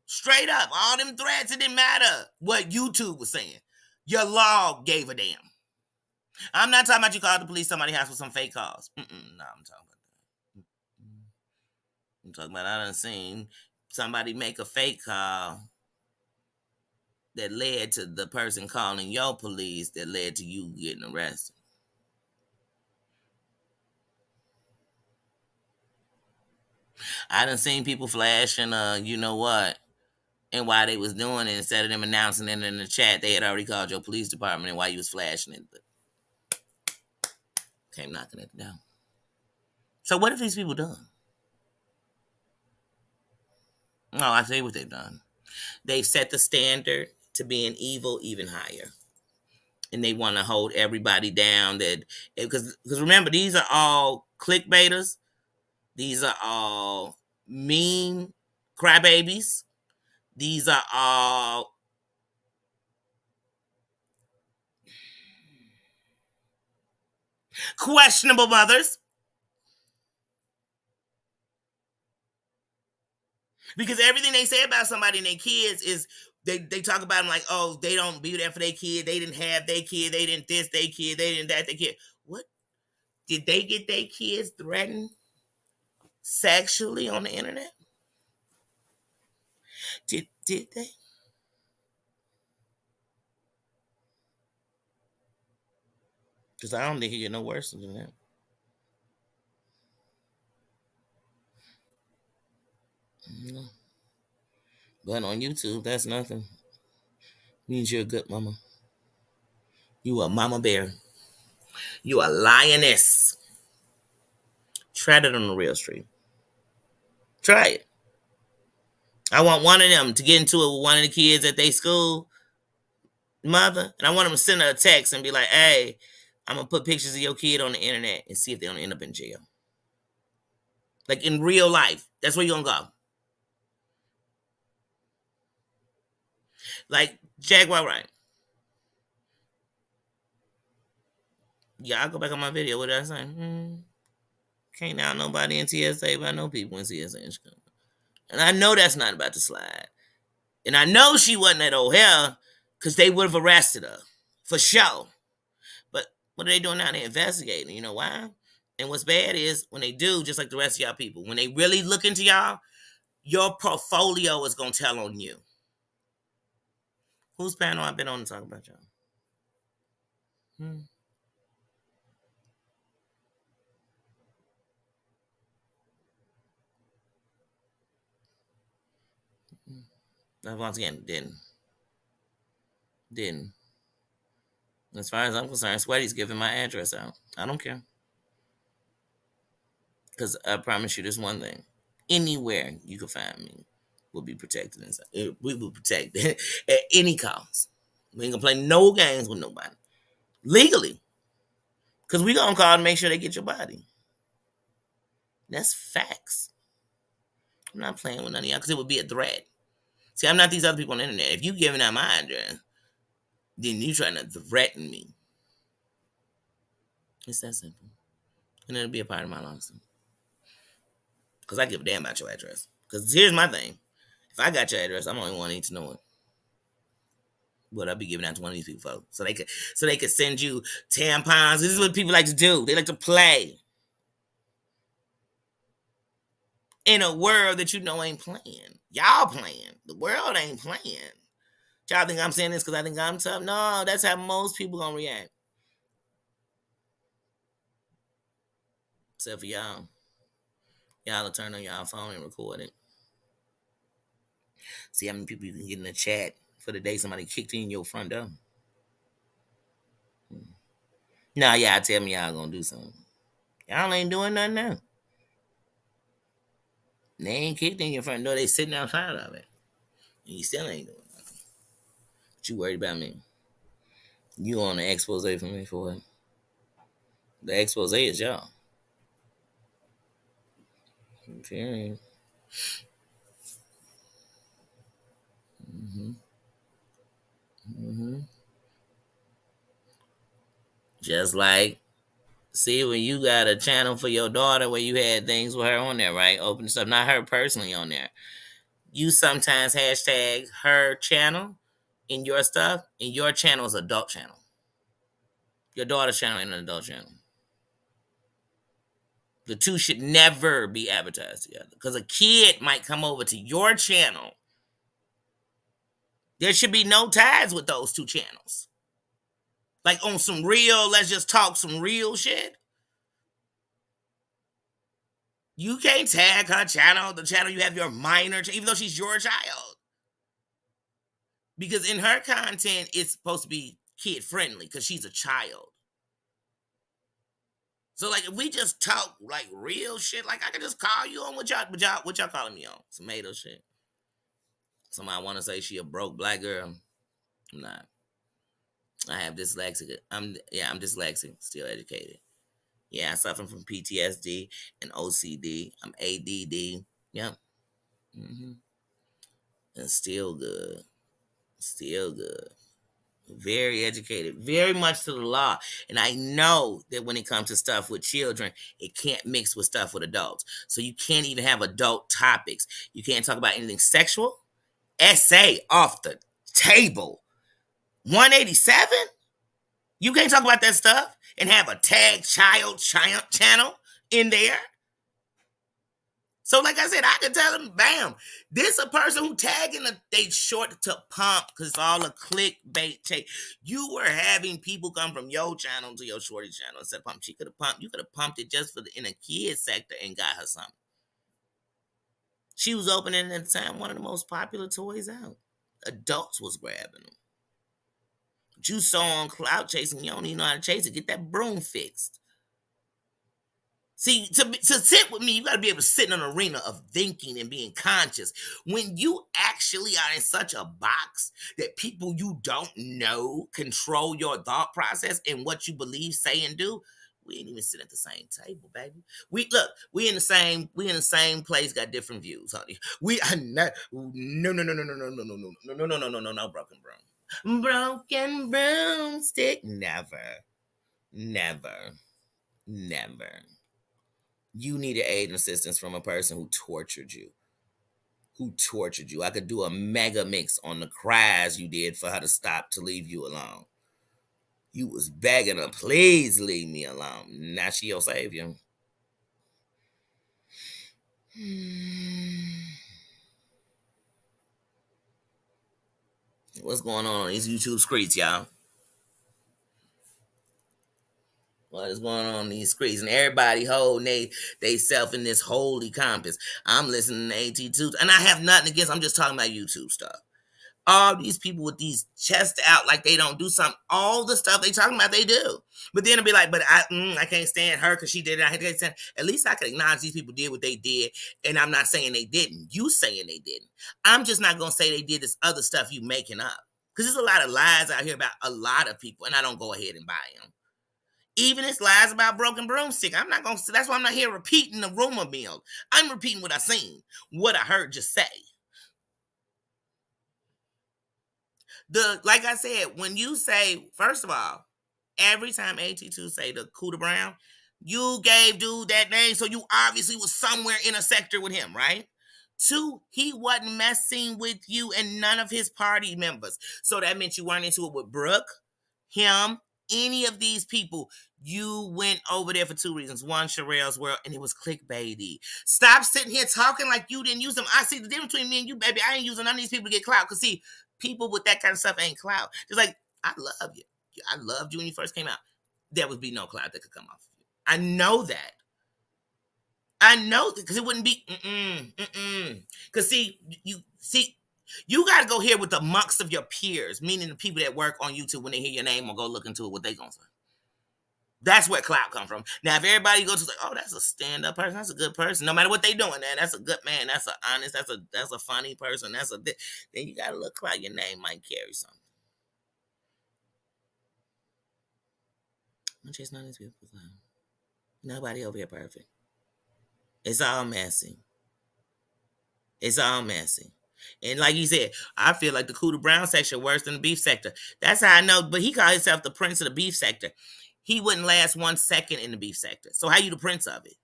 Straight up. All them threats, it didn't matter what YouTube was saying. Your law gave a damn. I'm not talking about you called the police somebody's house with some fake calls. No, I'm talking about that. I'm talking about I done seen somebody make a fake call that led to the person calling your police that led to you getting arrested. I done seen people flashing, you know what, and while they was doing it, instead of them announcing it in the chat, they had already called your police department and while you was flashing it, but came knocking it down. So what have these people done? No, I tell you what they've done. They've set the standard to being evil even higher. And they want to hold everybody down that because remember, these are all clickbaiters. These are all mean crybabies. These are all questionable mothers. Because everything they say about somebody and their kids is they talk about them like, oh, they don't be there for their kid. They didn't have their kid. They didn't this their kid. They didn't that their kid. What? Did they get their kids threatened? sexually on the internet? Did they? Because I don't think it get no worse than that. No. But on YouTube, that's nothing. Means you're a good mama. You a mama bear. You a lioness. Try it on the real street. Try it. I want one of them to get into it with one of the kids at their school, mother, and I want them to send her a text and be like, "Hey, I'm gonna put pictures of your kid on the internet and see if they don't end up in jail." Like in real life, that's where you gonna go. Like Jaguar Ryan. Yeah, I'll go back on my video. What did I say? Can't now nobody in TSA, but I know people in TSA in Chicago. And I know that's not about to slide. And I know she wasn't at O'Hare because they would have arrested her for sure. But what are they doing now? They're investigating. You know why? And what's bad is when they do, just like the rest of y'all people, when they really look into y'all, your portfolio is going to tell on you. Whose panel I've been on to talk about y'all? Hmm. Now, once again, didn't. As far as I'm concerned, Sweaty's giving my address out. I don't care. Because I promise you this one thing. Anywhere you can find me will be protected inside. We will protect at any cost. We ain't gonna play no games with nobody. Legally. Because we gonna call to make sure they get your body. That's facts. I'm not playing with none of y'all because it would be a threat. See, I'm not these other people on the internet. If you giving out my address, then you trying to threaten me. It's that simple. And it'll be a part of my lawsuit. Because I give a damn about your address. Because here's my thing. If I got your address, I'm the only one that needs to know it. What I'll be giving out to one of these people, folks. So they could send you tampons. This is what people like to do. They like to play. In a world that you know ain't playing. Y'all playing. The world ain't playing. Y'all think I'm saying this because I think I'm tough? No, that's how most people gonna react. Except for y'all. Y'all will turn on y'all phone and record it. See how many people you can get in the chat for the day somebody kicked in your front door. Now y'all tell me y'all gonna do something. Y'all ain't doing nothing now. They ain't kicked in your front door. They sitting outside of it. And you still ain't doing nothing. But you worried about me. You on the expose for me for what? The expose is y'all. Period. Mm-hmm. Mm-hmm. Just like, see, when you got a channel for your daughter where you had things with her on there, right? Open stuff, not her personally on there. You sometimes hashtag her channel in your stuff, and your channel is adult channel. Your daughter's channel ain't an adult channel. The two should never be advertised together because a kid might come over to your channel. There should be no ties with those two channels. Like on some real, let's just talk some real shit. You can't tag her channel, the channel you have your minor, even though she's your child. Because in her content, it's supposed to be kid friendly because she's a child. So like if we just talk like real shit, like I could just call you on what y'all calling me on? Tomato shit. Somebody wanna say she a broke black girl. I'm not. I have dyslexia. I'm dyslexic, still educated. Yeah, I suffer from PTSD and OCD. I'm ADD. Yep. Mm-hmm. And still good. Still good. Very educated, very much to the law. And I know that when it comes to stuff with children, it can't mix with stuff with adults. So you can't even have adult topics. You can't talk about anything sexual. SA off the table. 187? You can't talk about that stuff and have a tag child channel in there. So, like I said, I can tell them, bam, this a person who tagging they short to pump because it's all a clickbait take. You were having people come from your channel to your shorty channel instead of pump. She could have pumped. You could have pumped it just for in a kid sector and got her something. She was opening at the time one of the most popular toys out. Adults was grabbing them. But you saw on cloud chasing, you don't even know how to chase it. Get that broom fixed. See, to sit with me, you got to be able to sit in an arena of thinking and being conscious. When you actually are in such a box that people you don't know control your thought process and what you believe, say, and do, we ain't even sitting at the same table, baby. We in the same place, got different views, honey. We are not no broken broom. Broken broomstick. Never. Never. Never. You needed aid and assistance from a person who tortured you. Who tortured you. I could do a mega mix on the cries you did for her to stop to leave you alone. You was begging her, please leave me alone. Now she your savior. What's going on these YouTube streets, y'all? What is going on in these streets? And everybody holding they self in this holy compass. I'm listening to AT2, and I have nothing against. I'm just talking about YouTube stuff. All these people with these chests out like they don't do something. All the stuff they talking about, they do. But then it'll be like, but I can't stand her because she did it. I can't stand. At least I can acknowledge these people did what they did, and I'm not saying they didn't. You saying they didn't. I'm just not gonna say they did this other stuff you making up because there's a lot of lies out here about a lot of people, and I don't go ahead and buy them. Even it's lies about broken broomstick. I'm not gonna. That's why I'm not here repeating the rumor mill. I'm repeating what I seen, what I heard just say. Like I said, when you say, first of all, every time AT2 say the Cooter Brown, you gave dude that name, so you obviously was somewhere in a sector with him, right? Two, he wasn't messing with you and none of his party members. So that meant you weren't into it with Brooke, him, any of these people. You went over there for two reasons. One, Sherelle's world, and it was clickbaity. Stop sitting here talking like you didn't use them. I see the difference between me and you, baby. I ain't using none of these people to get clout. Because see, people with that kind of stuff ain't clout. Just like, I love you. I loved you when you first came out. There would be no clout that could come off of you. I know that. I know that because it wouldn't be Because you got to go here with the amongst of your peers, meaning the people that work on YouTube when they hear your name or go look into it, what they gonna say. That's where clout come from. Now, if everybody goes to like, oh, that's a stand-up person, that's a good person, no matter what they doing, man, that's a good man, that's a honest, that's a funny person, then you gotta look like your name might carry something. I'm chasing all these people. Nobody over here perfect. It's all messy. It's all messy. And like you said, I feel like the Cooter Brown section worse than the beef sector. That's how I know. But he called himself the prince of the beef sector. He wouldn't last 1 second in the beef sector. So how you the prince of it?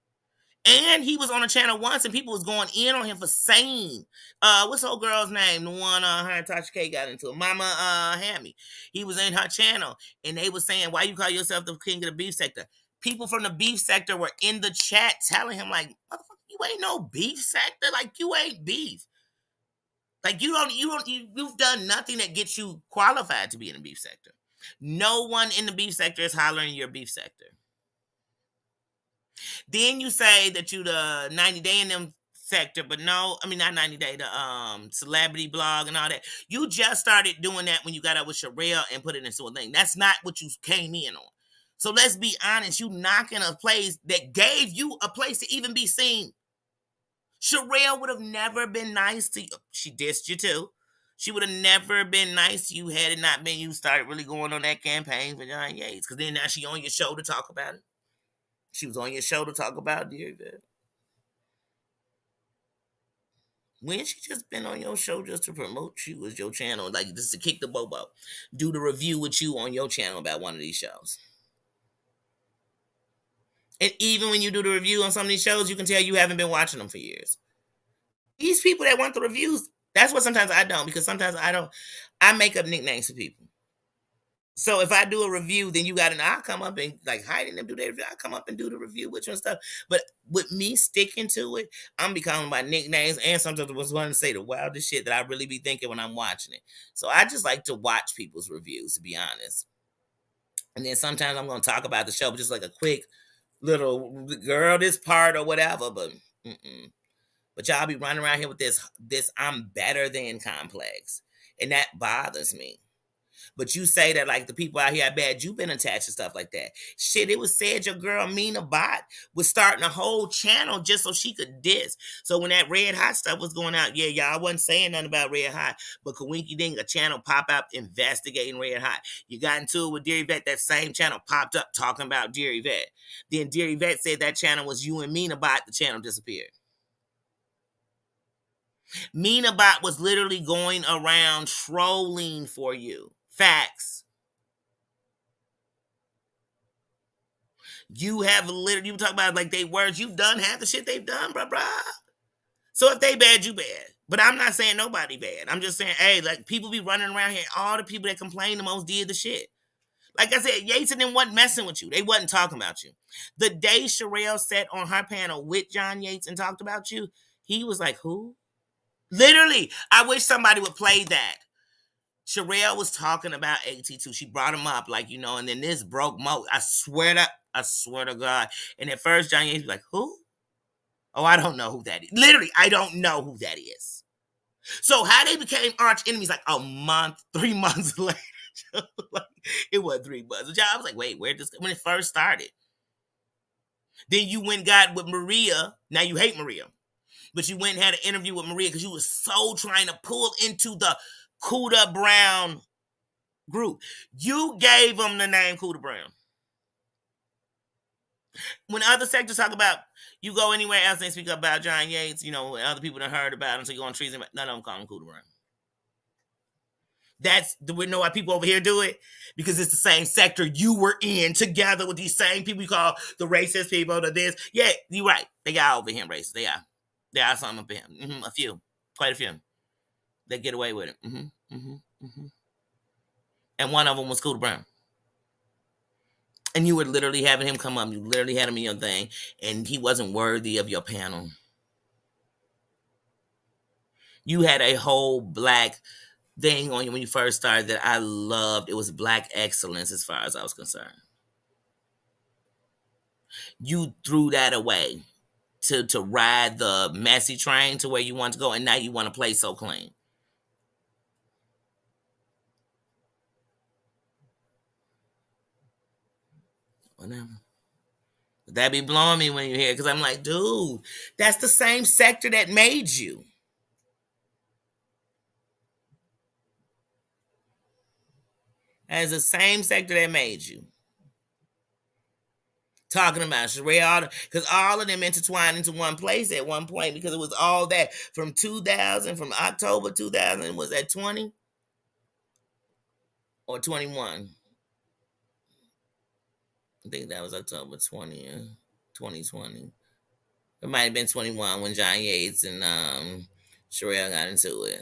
And he was on a channel once, and people was going in on him for saying, what's the old girl's name? The one her and Tasha K got into it. Mama Hammy. He was in her channel, and they was saying, why you call yourself the king of the beef sector? People from the beef sector were in the chat telling him, like, motherfucker, you ain't no beef sector. Like, you ain't beef. Like, you've done nothing that gets you qualified to be in the beef sector. No one in the beef sector is hollering your beef sector. Then you say that you the 90 Day in them sector, but no, I mean not 90 Day, the celebrity blog and all that. You just started doing that when you got up with Sherelle and put it into a thing. That's not what you came in on. So let's be honest, you knocking a place that gave you a place to even be seen. Sherelle would have never been nice to you. She dissed you too. She would have never been nice to you had it not been you started really going on that campaign for John Yates. Because then now she on your show to talk about it. She was on your show to talk about it. When she just been on your show just to promote you as your channel, like just to kick the bobo, do the review with you on your channel about one of these shows. And even when you do the review on some of these shows, you can tell you haven't been watching them for years. These people that want the reviews, that's what sometimes I don't, because sometimes I make up nicknames for people. So if I do a review, then you got to, I'll come up and like hiding them do their review. I'll come up and do the review with you and stuff. But with me sticking to it, I'm becoming my nicknames and sometimes I was wanting to say the wildest shit that I really be thinking when I'm watching it. So I just like to watch people's reviews, to be honest. And then sometimes I'm gonna talk about the show, but just like a quick little girl, this part or whatever. But but y'all be running around here with this I'm better than complex, and that bothers me. But you say that like the people out here are bad. You've been attached to stuff like that. Shit, it was said your girl Mina Bot was starting a whole channel just so she could diss. So when that Red Hot stuff was going out, yeah, y'all wasn't saying nothing about Red Hot, but Kawinky Ding, a channel pop up investigating Red Hot. You got into it with Dear Yvette, that same channel popped up talking about Dear Yvette. Then Dear Yvette said that channel was you and Mina Bot, the channel disappeared. Mina Bot was literally going around trolling for you. Facts. You have literally, you talk about like they words, you've done half the shit they've done, bruh. So if they bad, you bad. But I'm not saying nobody bad. I'm just saying, hey, like people be running around here. All the people that complain the most did the shit. Like I said, Yates and them wasn't messing with you. They wasn't talking about you. The day Sherelle sat on her panel with John Yates and talked about you, he was like, who? Literally, I wish somebody would play that. Sherelle was talking about AT2. She brought him up, like, and then this broke Mo. I swear to God. And at first, John Yates was like, who? Oh, I don't know who that is. Literally, I don't know who that is. So how they became arch enemies like a month, 3 months later. Like, it was 3 months. I was like, wait, where this when it first started? Then you went and got with Maria. Now you hate Maria. But you went and had an interview with Maria because you was so trying to pull into the Kuda Brown group. You gave them the name Kuda Brown. When other sectors talk about you go anywhere else and they speak about John Yates, other people that heard about him, so you go on trees, none of them call him Kuda Brown. That's we know why people over here do it because it's the same sector you were in together with these same people you call the racist people. The this, yeah, you're right. They got over him racist. They are some of him. A few, quite a few. They get away with it. And one of them was Kuda Brown. And you were literally having him come up. You literally had him in your thing, and he wasn't worthy of your panel. You had a whole black thing on you when you first started that I loved. It was black excellence as far as I was concerned. You threw that away to ride the messy train to where you want to go, and now you want to play so clean. Whatever. That be blowing me when you hear it because I'm like, dude, that's the same sector that made you. That's the same sector that made you. Talking about Sherelle, because all of them intertwined into one place at one point because it was all that from 2000, from October 2000, was that 20 or 21? I think that was October 20, 2020. It might have been 21 when John Yates and Sherelle got into it.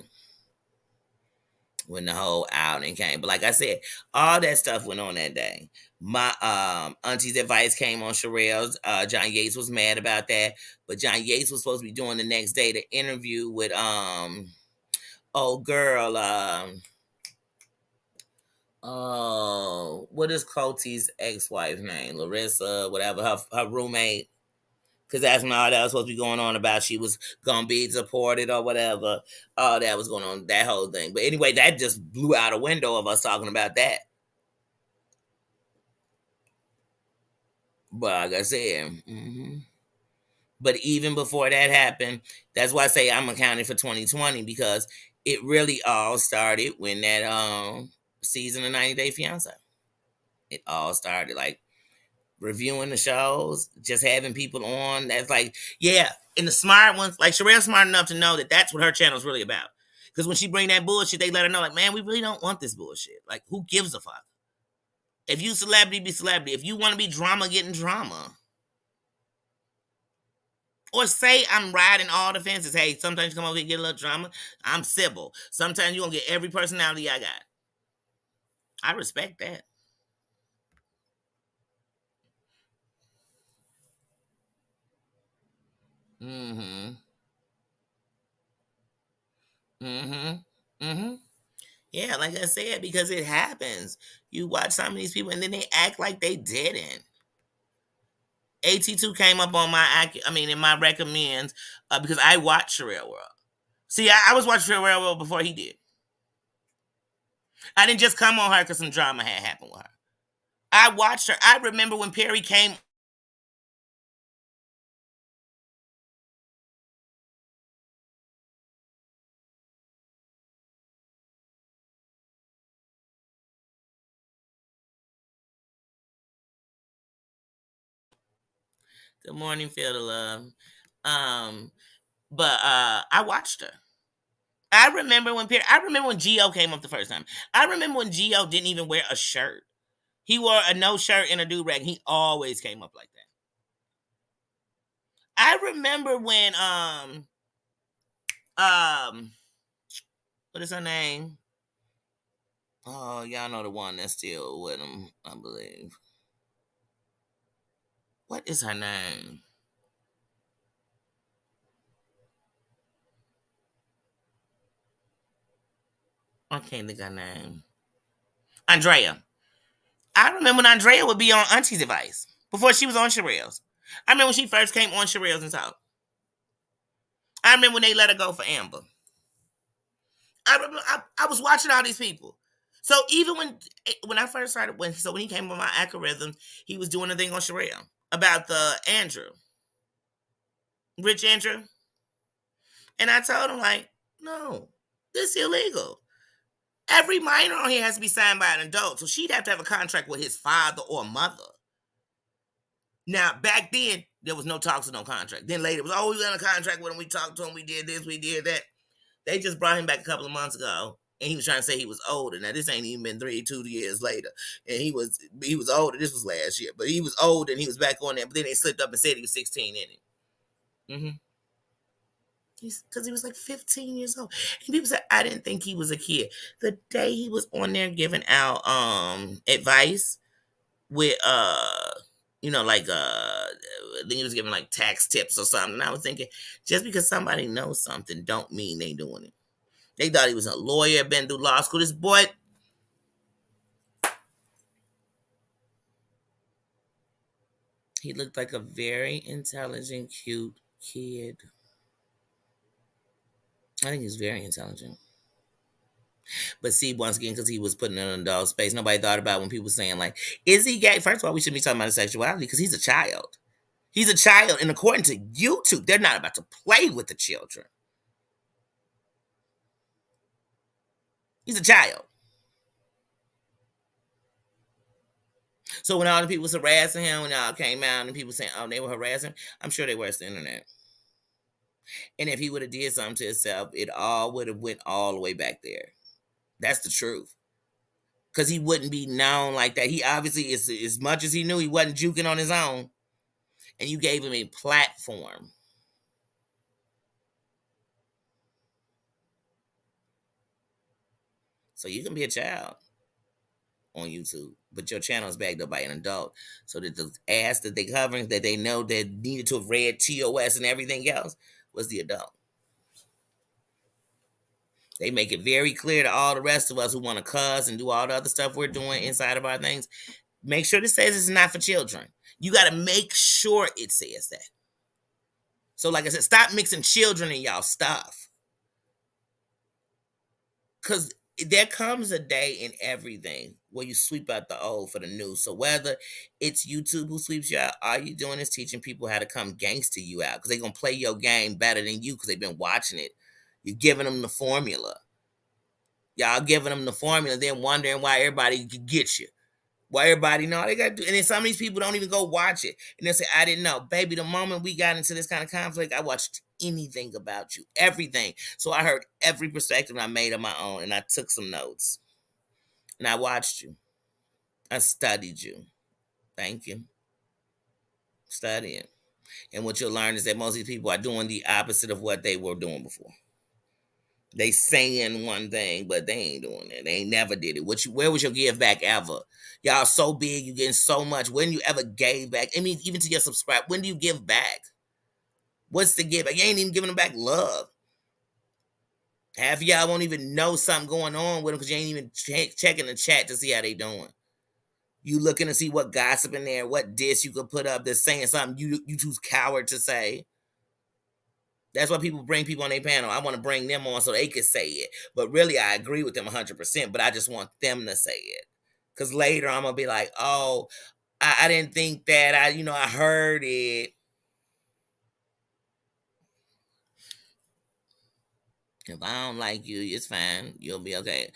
When the whole outing came. But like I said, all that stuff went on that day. My auntie's advice came on Sherelle's. John Yates was mad about that. But John Yates was supposed to be doing the next day the interview with old girl, what is Coty's ex-wife's name? Larissa, whatever, her roommate. Because that's when all that was supposed to be going on about she was going to be deported or whatever. All that was going on, that whole thing. But anyway, that just blew out a window of us talking about that. But like I said, but even before that happened, that's why I say I'm accounting for 2020 because it really all started when that season of 90 Day Fiance. It all started like reviewing the shows, just having people on. That's like, yeah, and the smart ones, like Sherelle's smart enough to know that that's what her channel is really about. Because when she bring that bullshit, they let her know, like, man, we really don't want this bullshit. Like, who gives a fuck? If you celebrity, be celebrity. If you want to be drama, getting drama. Or say I'm riding all the fences. Hey, sometimes you come over here and get a little drama. I'm civil. Sometimes you're going to get every personality I got. I respect that. Mm-hmm. Mm-hmm. Mm-hmm. Yeah, like I said, because it happens. You watch some of these people and then they act like they didn't. AT2 came up on in my recommends because I watched Sherelle World. See, I was watching Sherelle World before he did. I didn't just come on her because some drama had happened with her. I watched her. I remember when Perry came. Good morning, Feel the Love. Um, but I watched her. I remember when Gio came up the first time. I remember when Gio didn't even wear a shirt. He wore a no shirt and a do rag. He always came up like that. I remember when um what is her name? Oh, y'all know the one that's still with him, I believe. What is her name? I can't think of her name. Andrea. I remember when Andrea would be on Auntie's advice before she was on Sherelle's. I remember when she first came on Sherelle's and talked. I remember when they let her go for Amber. I remember I was watching all these people. So even when I first started when he came on my algorithm, he was doing a thing on Sherelle about the Andrew, Rich Andrew, and I told him like, no, this is illegal. Every minor on here has to be signed by an adult, so she'd have to have a contract with his father or mother. Now, back then, there was no talks and no contract. Then later, it was, oh, we got a contract with him. We talked to him. We did this. We did that. They just brought him back a couple of months ago, and he was trying to say he was older. Now, this ain't even been 2 years later, and he was older. This was last year, but he was old and he was back on there. But then they slipped up and said he was 16 in it. Mm-hmm. Because he was like 15 years old. And people said, I didn't think he was a kid. The day he was on there giving out advice with I think he was giving like tax tips or something. And I was thinking, just because somebody knows something don't mean they doing it. They thought he was a lawyer, been through law school. This boy, he looked like a very intelligent, cute kid. I think he's very intelligent. But see, once again, because he was putting in an adult space, nobody thought about when people saying like, "Is he gay?" First of all, we shouldn't be talking about his sexuality because he's a child. He's a child, and according to YouTube, they're not about to play with the children. He's a child. So when all the people was harassing him, when it all came out, and people saying, "Oh, they were harassing," I'm sure they were the internet. And if he would have did something to himself, it all would have went all the way back there. That's the truth. Because he wouldn't be known like that. He obviously, as much as he knew, he wasn't juking on his own, and you gave him a platform. So you can be a child on YouTube, but your channel is backed up by an adult, so that the ass that they covering that they know that needed to have read TOS and everything else was the adult. They make it very clear to all the rest of us who want to cuss and do all the other stuff we're doing inside of our things. Make sure it says it's not for children. You got to make sure it says that. So, like I said, stop mixing children in y'all stuff. Because there comes a day in everything where you sweep out the old for the new. So whether it's YouTube who sweeps you out, all you doing is teaching people how to come gangster you out because they're going to play your game better than you because they've been watching it. You're giving them the formula. Y'all giving them the formula, then wondering why everybody get you. Why everybody know they got to do. And then some of these people don't even go watch it. And they'll say, I didn't know. Baby, the moment we got into this kind of conflict, I watched anything about you. Everything. So I heard every perspective I made on my own. And I took some notes. And I watched you. I studied you. Thank you. Studying. And what you'll learn is that most of these people are doing the opposite of what they were doing before. They saying one thing, but they ain't doing it. They ain't never did it. Where was your give back ever? Y'all so big, you getting so much. When you ever gave back? I mean, even to your subscribe. When do you give back? What's the give back? You ain't even giving them back love. Half of y'all won't even know something going on with them because you ain't even checking the chat to see how they doing. You looking to see what gossip in there, what diss you could put up that's saying something you too coward to say. That's why people bring people on their panel. I want to bring them on so they can say it. But really, I agree with them 100%, but I just want them to say it. Because later I'm going to be like, oh, I didn't think that. I heard it. If I don't like you, it's fine. You'll be okay.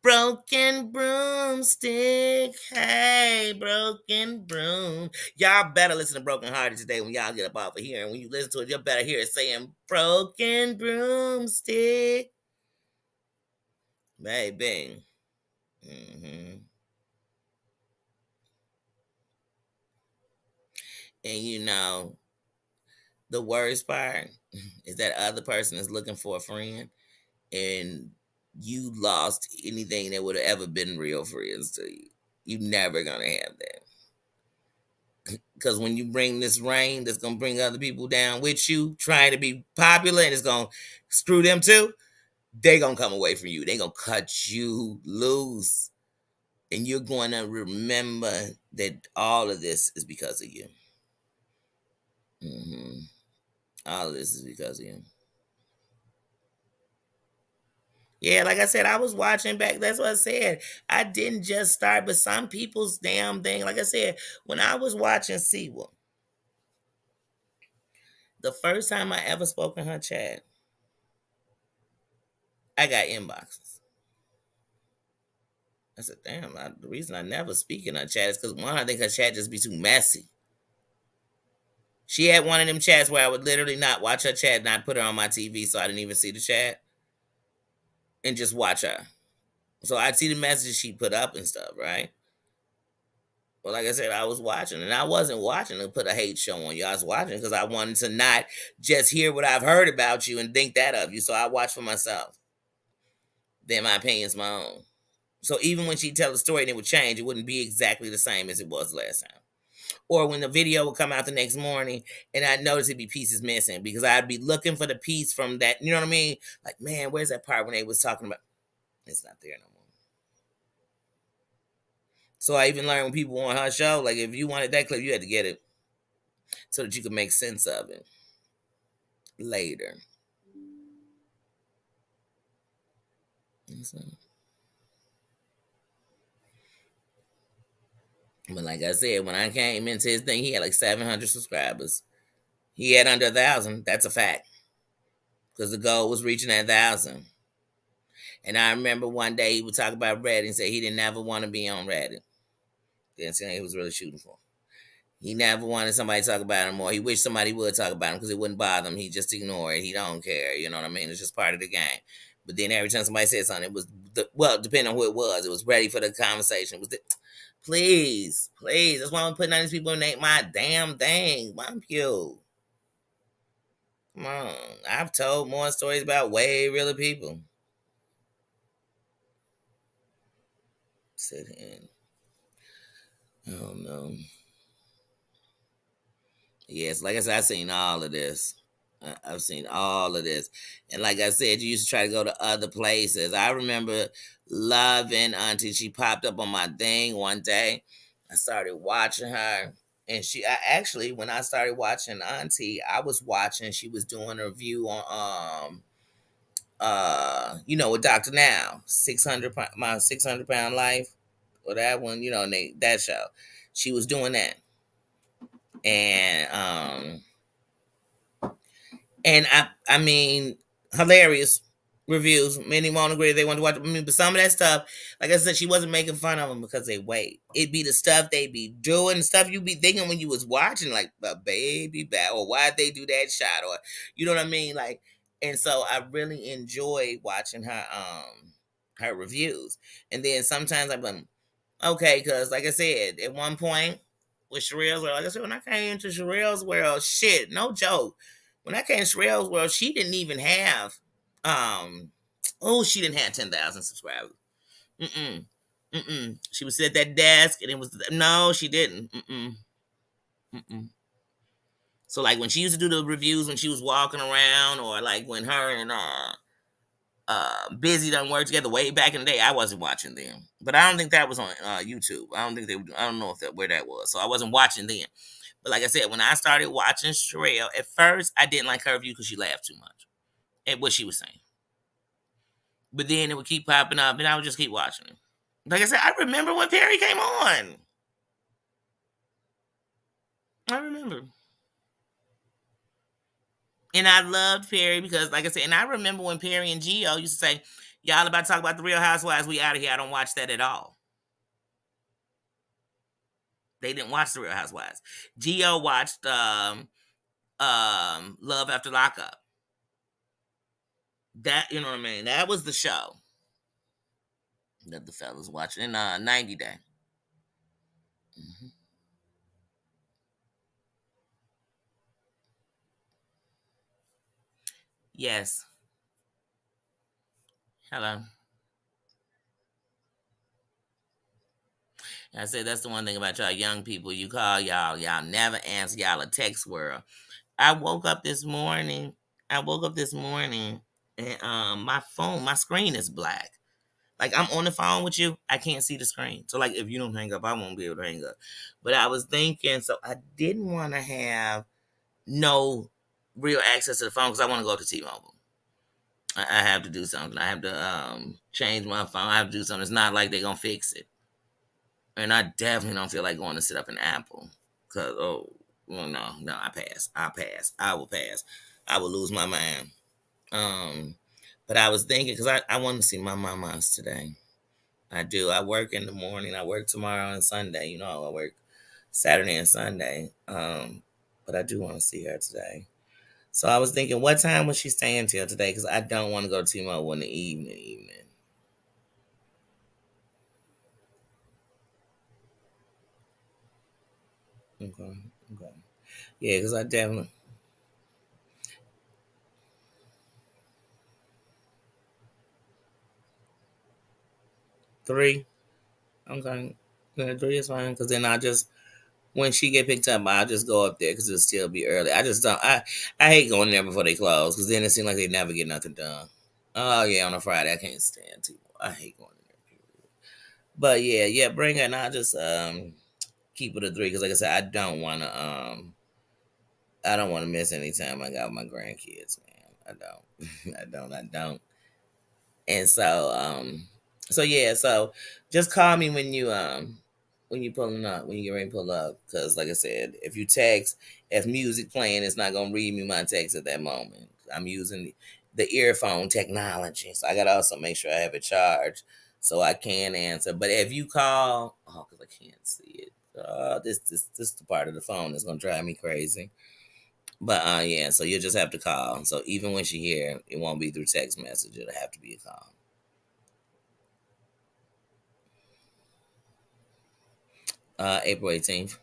Broken broomstick. Hey, broken broom. Y'all better listen to Broken Hearted today when y'all get up off of here. And when you listen to it, you better hear it saying broken broomstick. Baby. hmm And the worst part is that other person is looking for a friend and you lost anything that would have ever been real friends to you. You never gonna have that. Because when you bring this rain that's gonna bring other people down with you, trying to be popular and it's gonna screw them too, they gonna come away from you. They gonna cut you loose. And you're gonna remember that all of this is because of you. hmm All of this is because of you. Yeah, like I said, I was watching back. That's what I said. I didn't just start, but some people's damn thing. Like I said, when I was watching Siwa, the first time I ever spoke in her chat, I got inboxes. I said, damn, the reason I never speak in her chat is because one, I think her chat just be too messy. She had one of them chats where I would literally not watch her chat, not put her on my TV so I didn't even see the chat and just watch her. So I'd see the messages she put up and stuff, right? Well, like I said, I was watching, and I wasn't watching to put a hate show on you. I was watching because I wanted to not just hear what I've heard about you and think that of you. So I watch for myself. Then my opinion's my own. So even when she tell a story and it would change, it wouldn't be exactly the same as it was last time. Or when the video would come out the next morning and I'd notice it'd be pieces missing because I'd be looking for the piece from that. You know what I mean? Like, man, where's that part when they was talking about? It's not there no more. So I even learned when people on her show, like if you wanted that clip, you had to get it so that you could make sense of it later. So, but like I said, when I came into his thing, he had like 700 subscribers. He had under 1,000. That's a fact because the goal was reaching that 1,000. And I remember one day he would talk about Reddit and say he didn't ever want to be on Reddit. That's what he was really shooting for. He never wanted somebody to talk about him more. He wished somebody would talk about him because it wouldn't bother him. He just ignore it. He don't care. You know what I mean? It's just part of the game. But then every time somebody said something, it was depending on who it was ready for the conversation. Please, please. That's why I'm putting on these people in my damn thing. Mom, you. Come on. I've told more stories about way realer people. Sit in. Oh no. Yes, like I said, I've seen all of this. I've seen all of this. And like I said, you used to try to go to other places. I remember loving Auntie. She popped up on my thing one day. I started watching her. And I actually, when I started watching Auntie, I was watching, she was doing a review on, with Dr. Now, 600, my 600-pound life, or that one, and that show. She was doing that. And, I mean, hilarious reviews. Many won't agree they want to watch. I mean, but some of that stuff, like I said, she wasn't making fun of them because they wait. It'd be the stuff they be doing, stuff you be thinking when you was watching, like a baby back, or why'd they do that shot, or you know what I mean, like. And so I really enjoy watching her reviews. And then sometimes I'm like, okay, because like I said, at one point with Sherelle's world, like I said, when I came into Sherelle's world, shit, no joke. When I came to Sherelle's world, she didn't even have Oh, she didn't have 10,000 subscribers. Mm-mm. Mm-mm. She was at that desk and it was, no, she didn't. Mm-mm. Mm-mm. So like when she used to do the reviews when she was walking around, or like when her and Busy done work together way back in the day, I wasn't watching them. But I don't think that was on YouTube. I don't think they. I don't know if that where that was. So I wasn't watching then. But like I said, when I started watching Sherelle, at first I didn't like her review because she laughed too much at what she was saying. But then it would keep popping up, and I would just keep watching it. Like I said, I remember when Perry came on. I remember. And I loved Perry because, like I said, and I remember when Perry and Gio used to say, "Y'all about to talk about the Real Housewives? We out of here. I don't watch that at all." They didn't watch the Real Housewives. Gio watched Love After Lockup. That, you know what I mean? That was the show that the fellas watched in 90 Day. Hmm. Yes. Hello. I said that's the one thing about y'all young people. You call y'all never answer. Y'all a text world. I woke up this morning. I woke up this morning and my phone, my screen is black. Like I'm on the phone with you, I can't see the screen. So like if you don't hang up, I won't be able to hang up. But I was thinking, so I didn't want to have no real access to the phone because I want to go to T-Mobile. I have to do something. I have to change my phone. I have to do something. It's not like they're gonna fix it. And I definitely don't feel like going to sit up in Apple. Cause well, no, I pass. I pass. I will pass. I will lose my mind. Um, but I was thinking because I want to see my mamas today. I do. I work in the morning. I work tomorrow and Sunday. You know, I work Saturday and Sunday. But I do want to see her today. So I was thinking, what time was she staying till today? Because I don't want to go to T-Mobile in the evening. Okay. Okay. Yeah, because I definitely 3. Okay. Yeah, 3 is fine. Because then I just when she get picked up, I'll just go up there because it'll still be early. I just don't. I hate going there before they close because then it seems like they never get nothing done. Oh yeah, on a Friday I can't stand T-Mobile. I hate going there. But yeah, bring her and I'll just keep it a 3 because like I said, I don't want to miss any time I got with my grandkids, man. I don't. I don't. And so yeah, so just call me when you pulling up, when you get ready to pull up. Cause like I said, if music playing, it's not gonna read me my text at that moment. I'm using the earphone technology. So I gotta also make sure I have it charged so I can answer. But if you call, oh, cause I can't see it. This the part of the phone that's gonna drive me crazy. But yeah, so you'll just have to call. So even when she here, it won't be through text message. It'll have to be a call. April 18th.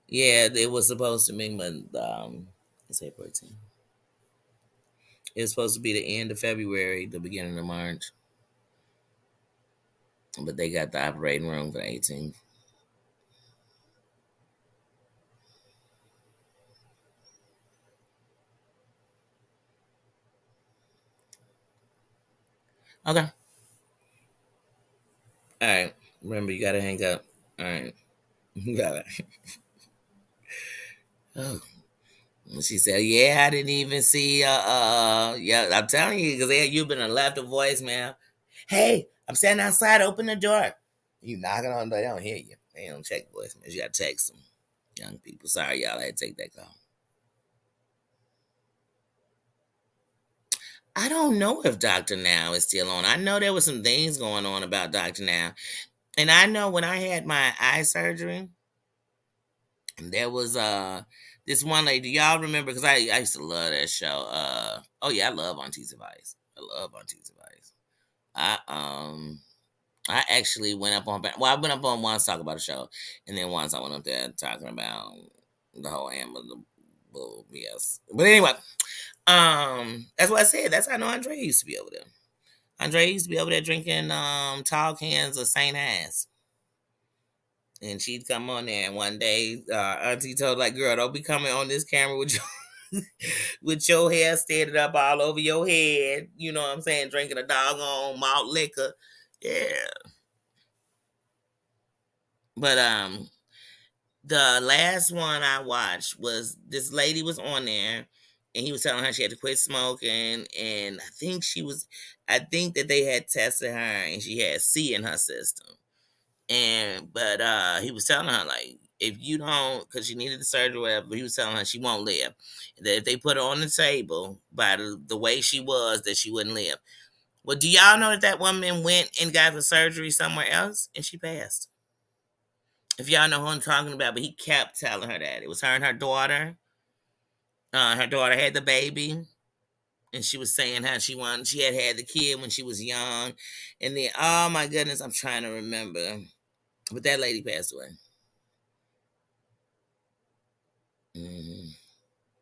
Yeah, it was supposed to be, but it's April 18th. It was supposed to be the end of February, the beginning of March, but they got the operating room for the 18th. Okay. All right. Remember, you gotta hang up. All right. You gotta. Oh. She said, "Yeah, I didn't even see. Yeah, I'm telling you, because you've been left a voicemail. Hey, I'm standing outside. Open the door. You knocking on the door. They don't hear you. They don't check voicemails. You gotta text them. Young people. Sorry, y'all. I had to take that call. I don't know if Dr. Now is still on. I know there was some things going on about Dr. Now. And I know when I had my eye surgery, there was this one lady. Y'all remember because I used to love that show. Oh yeah, I love Auntie's Advice. I love Auntie's Advice. I I actually went up on I went up on once talk about a show, and then once I went up there talking about the whole Amber the bull BS. But anyway, That's what I said. That's how I know Andre used to be over there. Andre used to be over there drinking tall cans of Saint Ives. And she'd come on there, and one day, Auntie told like, "Girl, don't be coming on this camera with your with your hair standing up all over your head. You know what I'm saying? Drinking a doggone malt liquor." Yeah, but the last one I watched was this lady was on there, and he was telling her she had to quit smoking, and I think that they had tested her, and she had C in her system. And but he was telling her like, if you don't, because she needed the surgery, or whatever. He was telling her she won't live. That if they put her on the table by the way she was, that she wouldn't live. Well, do y'all know that that woman went and got the surgery somewhere else and she passed? If y'all know who I'm talking about, but he kept telling her that it was her and her daughter. Her daughter had the baby, and she was saying how she had the kid when she was young, and then oh my goodness, I'm trying to remember, but that lady passed away. Hmm.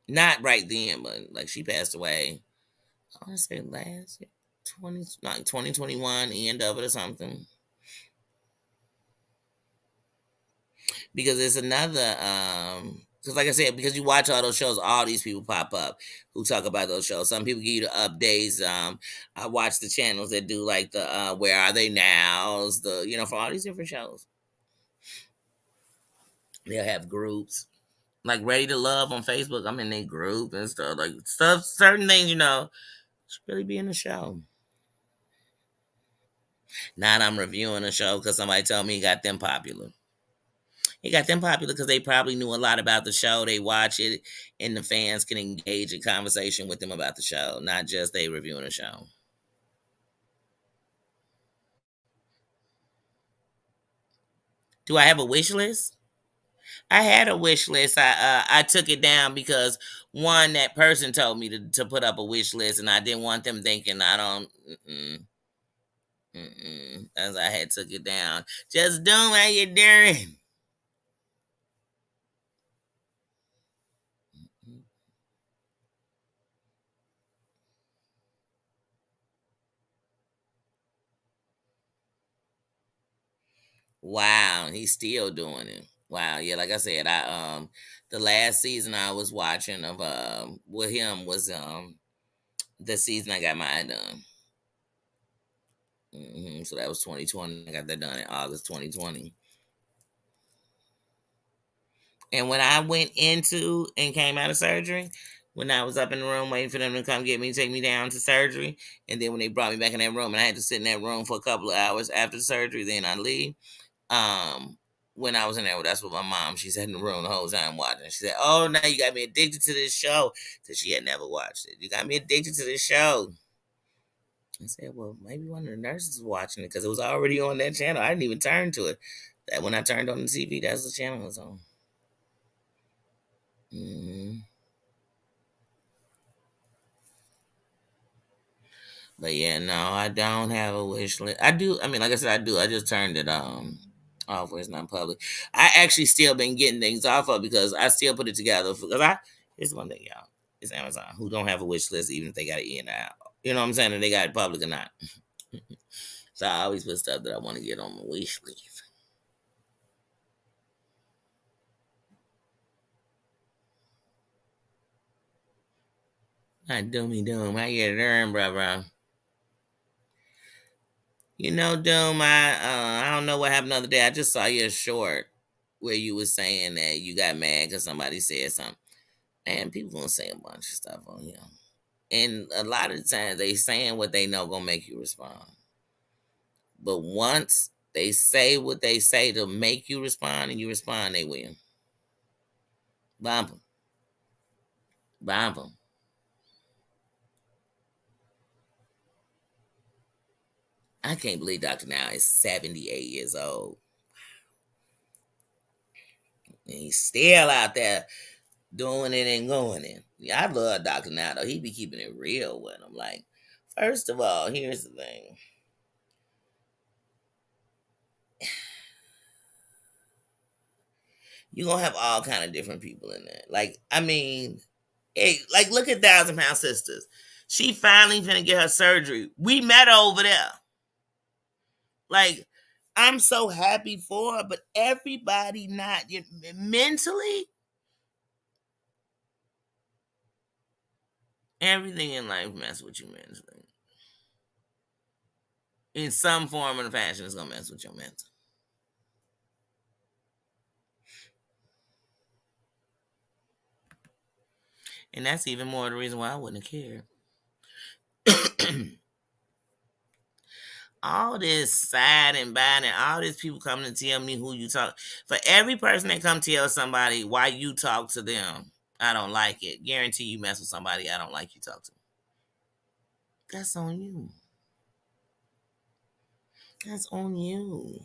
Not right then, but like she passed away. I want to say last year, 20, like 2021, end of it or something. Because it's another because like I said, because you watch all those shows, all these people pop up who talk about those shows. Some people give you the updates. I watch the channels that do like the Where Are They Nows, the for all these different shows. They'll have groups. Like Ready to Love on Facebook. I'm in their group and stuff. Like stuff certain things, should really be in the show. Not I'm reviewing a show because somebody told me he got them popular. It got them popular because they probably knew a lot about the show. They watch it, and the fans can engage in conversation with them about the show, not just they reviewing a show. Do I have a wish list? I had a wish list. I took it down because one that person told me to put up a wish list, and I didn't want them thinking I don't. As I had took it down. Just doing what you doing. Wow, he's still doing it. Wow, yeah, like I said, I the last season I was watching of with him was the season I got mine done. So that was 2020. I got that done in August 2020. And when I went into and came out of surgery, when I was up in the room waiting for them to come get me, take me down to surgery, and then when they brought me back in that room and I had to sit in that room for a couple of hours after the surgery, then I leave. Um, when I was in there, that's what my mom, she sat in the room the whole time watching. She said, "Oh, now you got me addicted to this show." Because she had never watched it. You got me addicted to this show. I said, "Well, maybe one of the nurses was watching it because it was already on that channel. I didn't even turn to it. That when I turned on the TV, that's the channel it was on." hmm But yeah, no, I don't have a wish list. I do. I mean, like I said, I do. I just turned it off where it's not public. I actually still been getting things off of because I still put it together because I. Here's one thing, y'all. It's Amazon who don't have a wish list even if they got it in or out. You know what I'm saying? And they got it public or not. So I always put stuff that I want to get on my wish list. Not doomy doom. How you doing, bro? Doom. I don't know what happened the other day. I just saw your short where you was saying that you got mad because somebody said something. And people gonna say a bunch of stuff on here. And a lot of the times they saying what they know gonna make you respond. But once they say what they say to make you respond and you respond, they win. Bump them. Bump them. I can't believe Dr. Now is 78 years old. And he's still out there doing it and going in. Yeah, I love Dr. Now though. He be keeping it real with him. Like, first of all, here's the thing. You're gonna have all kind of different people in there. Like, I mean, Hey, like, look at 1,000 Pound Sisters. She finally finna get her surgery. We met her over there. Like, I'm so happy for her, but everybody not mentally. Everything in life mess with you mentally. In some form or fashion, it's gonna mess with your mental. And that's even more the reason why I wouldn't have cared. All this sad and bad and all these people coming to tell me who you talk. For every person that come tell somebody why you talk to them, I don't like it. Guarantee you mess with somebody I don't like you talk to. That's on you. That's on you.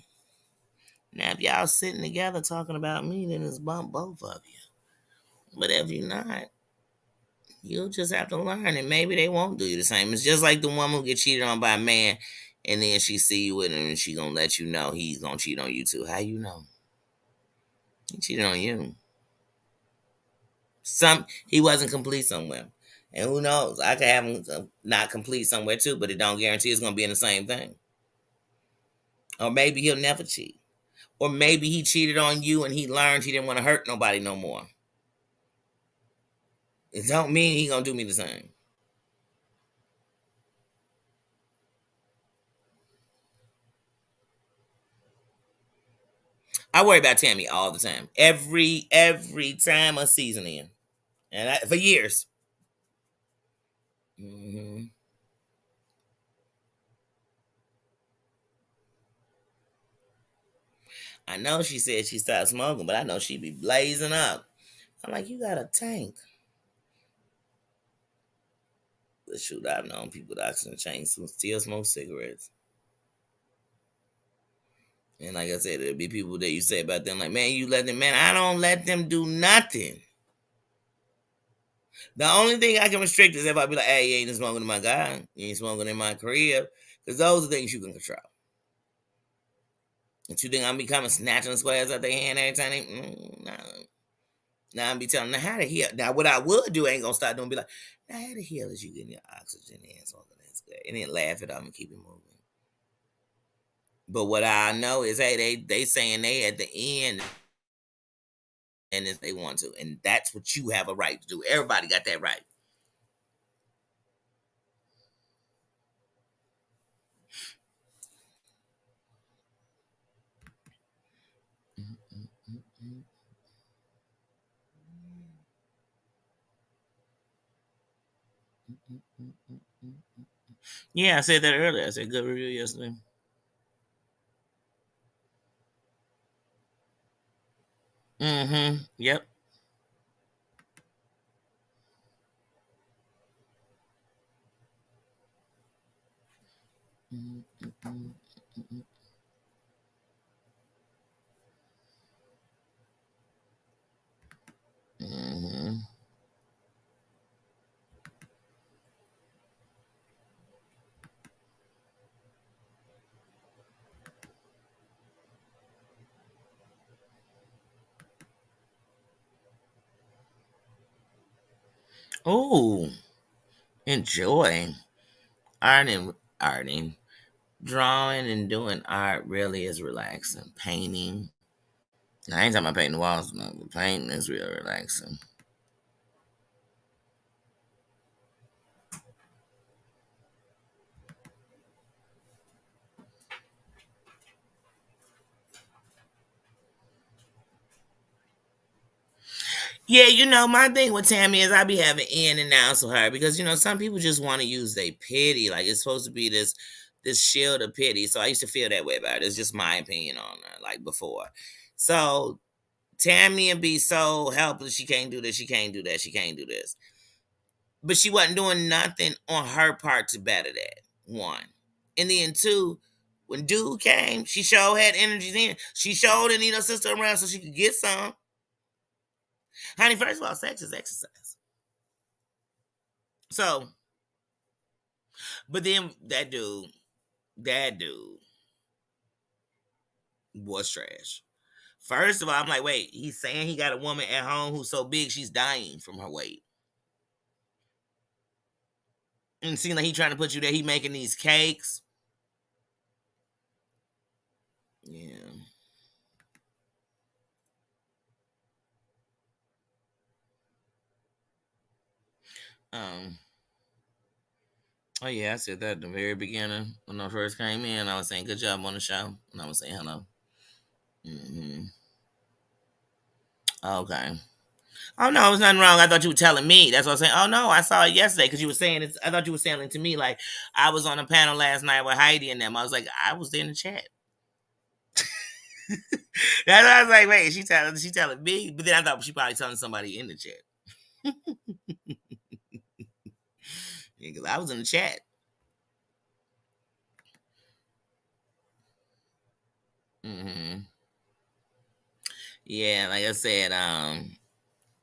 Now if y'all sitting together talking about me, then it's bump both of you. But if you're not, you'll just have to learn, and maybe they won't do you the same. It's just like the woman who get cheated on by a man, and then she see you with him, and she gonna let you know he's gonna cheat on you too. How you know? He cheated on you. He wasn't complete somewhere, and who knows? I could have him not complete somewhere too, but it don't guarantee it's gonna be in the same thing. Or maybe he'll never cheat. Or maybe he cheated on you and he learned he didn't want to hurt nobody no more. It don't mean he gonna do me the same. I worry about Tammy all the time. Every time a season in, for years. hmm I know she said she stopped smoking, but I know she be blazing up. I'm like, you got a tank. But shoot, I've known people that oxygen chains who still smoke cigarettes. And like I said, there'll be people that you say about them, like, man, you let them, man, I don't let them do nothing. The only thing I can restrict is if I be like, hey, you ain't smoking in my guy, you ain't smoking in my crib, because those are things you can control. And you think I'm becoming snatching squares out their hand every time they, nah. Now I'm be telling them, now how the hell, now what I would do ain't gonna start doing, be like, now how the hell is you getting your oxygen and smoking that square? And then laugh it off and keep it moving. But what I know is, hey, they saying they at the end, and if they want to, and that's what you have a right to do. Everybody got that right. Yeah, I said that earlier. I said good review yesterday. Mm-hmm. Yep. Mm-hmm. Oh, enjoy arting, drawing, and doing art really is relaxing. Painting. I ain't talking about painting the walls, no, but painting is real relaxing. Yeah, my thing with Tammy is I be having in and outs with her because some people just want to use their pity. Like it's supposed to be this shield of pity. So I used to feel that way about it. It's just my opinion on her, like before. So Tammy would be so helpless. She can't do this. She can't do that. She can't do this. But she wasn't doing nothing on her part to better that. One, and then two. When dude came, she sure had energy then. She showed and need her sister around so she could get some. Honey, first of all, sex is exercise. So, but then that dude was trash. First of all, I'm like, wait, he's saying he got a woman at home who's so big she's dying from her weight. And seem like he trying to put you there. He making these cakes. Yeah. Um. Oh yeah, I said that at the very beginning when I first came in. I was saying good job on the show, and I was saying hello. Hmm. Okay. Oh no, it was nothing wrong. I thought you were telling me. That's what I was saying. Oh no, I saw it yesterday because you were saying it. I thought you were saying it to me like I was on a panel last night with Heidi and them. I was like, I was in the chat. That's why I was like, wait, she telling me, but then I thought she probably telling somebody in the chat. Yeah, 'cause I was in the chat. Hmm. Yeah, like I said,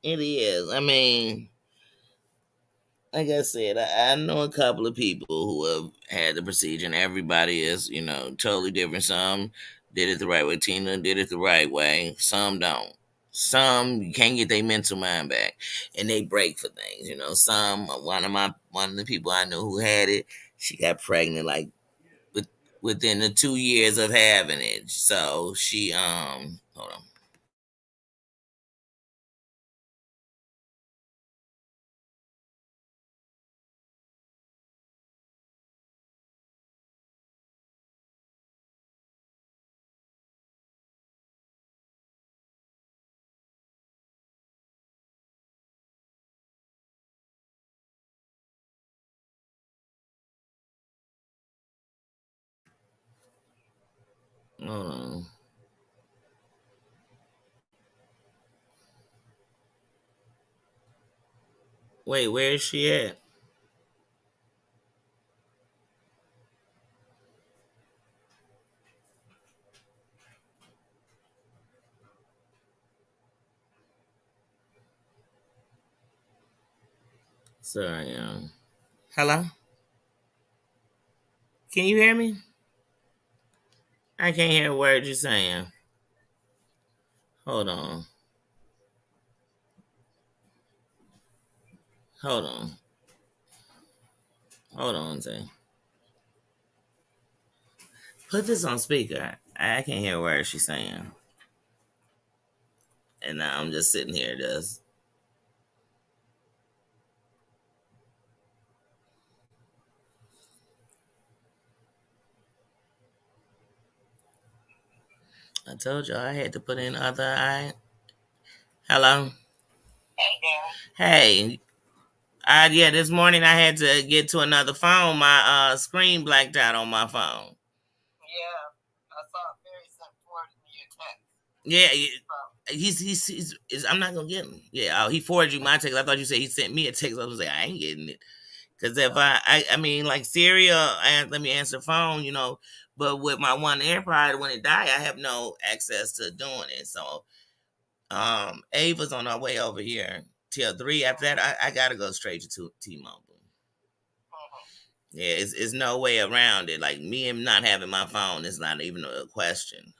it is. I mean, like I said, I know a couple of people who have had the procedure, and everybody is, totally different. Some did it the right way. Tina did it the right way. Some don't. Some you can't get their mental mind back, and they break for things. Some one of the people I know who had it, she got pregnant like with, within the 2 years of having it. So she hold on. Hold on. Wait, where is she at? Sorry, hello. Can you hear me? I can't hear a word you're saying. Hold on. Hold on. Hold on, Zay. Put this on speaker. I can't hear a word she's saying. And now I'm just sitting here just I told you I had to put in other I hello. Hey. Yeah, this morning I had to get to another phone. My screen blacked out on my phone. Yeah, I'm not gonna get him. Yeah, he forwarded you my text. I thought you said he sent me a text. I was like, I ain't getting it. Because if I mean, like Siri, let me answer the phone, But with my one AirPod, when it died, I have no access to doing it. So, Ava's on our way over here till 3. After that, I gotta go straight to T-Mobile. Yeah, it's no way around it. Like me and not having my phone is not even a question.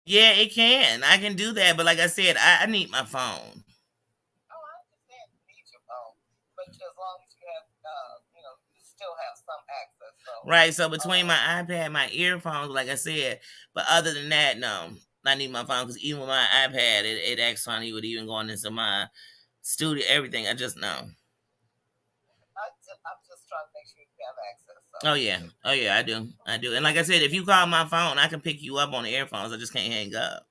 Yeah, it can. I can do that, but like I said, I need my phone. Right. So between my iPad, my earphones, like I said, but other than that, no, I need my phone because even with my iPad, it acts funny with even going into my studio, everything. I just know. Oh yeah, oh yeah, I do, I do. And like I said, if you call my phone, I can pick you up on the earphones. I just can't hang up.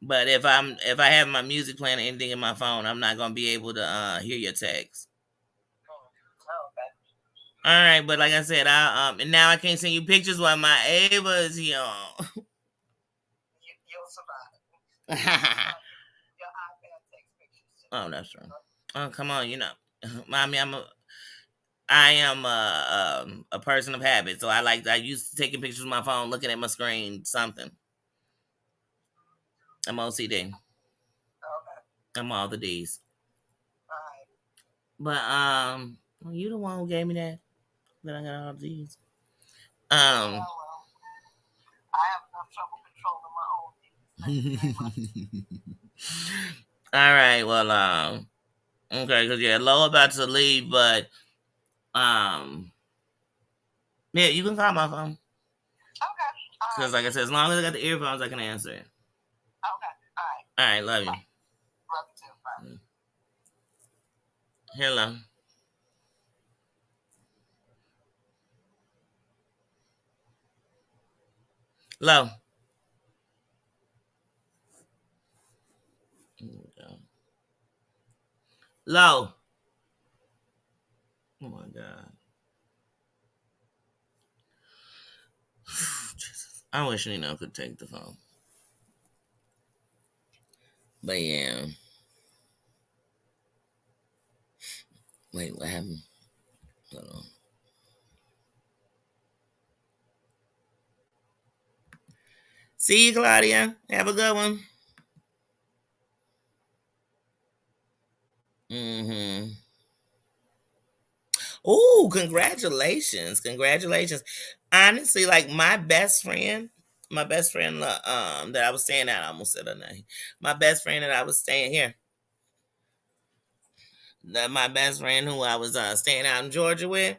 But if I have my music playing or anything in my phone, I'm not gonna be able to hear your text. All right, but like I said, I and now I can't send you pictures while my Ava is here. Oh, that's true. Oh, come on, mommy, I am a person of habit, so I used to taking pictures with my phone, looking at my screen, something. I'm OCD. I'm all the D's. But well, you the one who gave me that I got all these. Um, All right. Well, okay, because yeah, Lo about to leave, but um, yeah, you can call my phone. Because, like I said, as long as I got the earphones, I can answer it. All right, love you. Hello. Lo. Lo. Oh my God. Jesus. I wish Nino could take the phone. But yeah. Wait, what happened? Hold on. See you, Claudia. Have a good one. Mm-hmm. Oh, congratulations. Congratulations. Honestly, like my best friend that I was staying at, I almost said her name. My best friend that I was staying here. My best friend who I was staying out in Georgia with.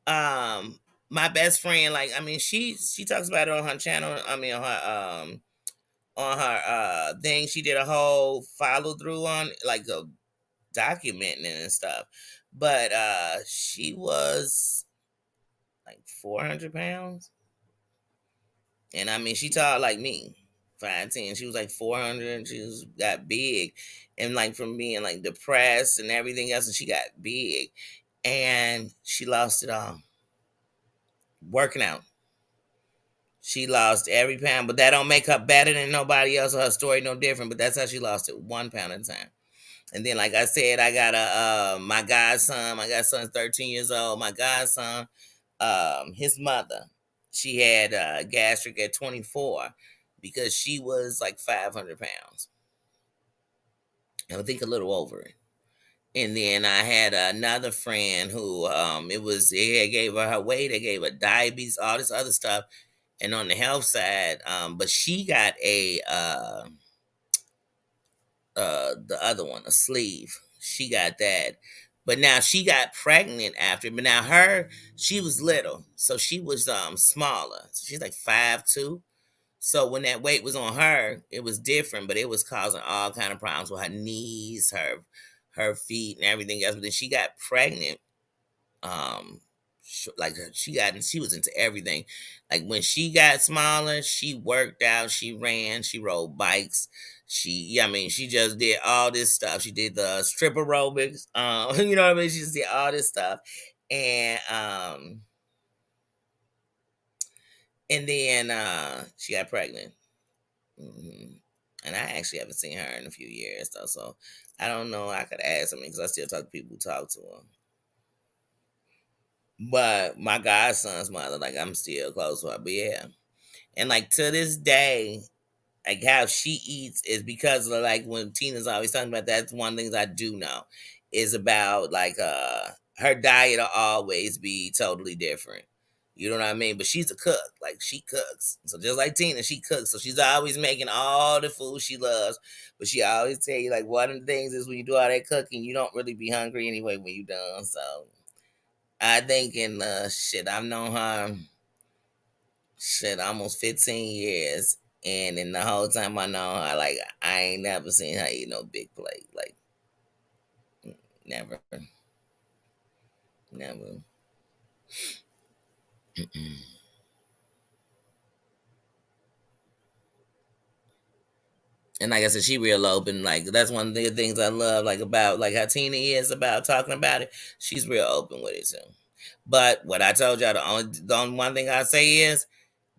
Um my best friend, like I mean, she talks about it on her channel. I mean on her thing. She did a whole follow through on like a documenting it and stuff. But she was like 400 pounds. And I mean, she tall like me, 5'10". She was like 400. She was got big, and like from being like depressed and everything else, and she got big, and she lost it all working out. She lost every pound, but that don't make her better than nobody else. Her story no different, but that's how she lost it, 1 pound at a time. And then, like I said, I got my godson. My godson's 13 years old. My godson, his mother, she had gastric at 24 because she was like 500 pounds. I think a little over it. And then I had another friend who it gave her weight, it gave her diabetes, all this other stuff. And on the health side, but she got the other one, a sleeve. She got that. But now she got pregnant after. But now she was little, so she was smaller. So she's like 5'2". So when that weight was on her, it was different, but it was causing all kind of problems with her knees, her feet, and everything else. But then she got pregnant, um like she was into everything. Like when she got smaller, she worked out, she ran, she rode bikes, I mean, she just did all this stuff. She did the strip aerobics, you know what I mean, she just did all this stuff. And um and then she got pregnant. hmm and I actually haven't seen her in a few years though, so I don't know. I could ask them because I still talk to people who talk to her. But my godson's mother, like I'm still close to her. But yeah. And like to this day, like how she eats is because of like when Tina's always talking about that's one of the things I do know is about like her diet will always be totally different. You know what I mean? But she's a cook. Like she cooks. So just like Tina, she cooks. So she's always making all the food she loves. But she always tell you like one of the things is when you do all that cooking, you don't really be hungry anyway when you done. So I think in shit, I've known her shit almost 15 years. And in the whole time I know her, like I ain't never seen her eat no big plate. Like never. Never. Mm-mm. And like I said, she real open. Like that's one of the things I love, like about like how Tina is about talking about it. She's real open with it too. But what I told y'all, the only one thing I say is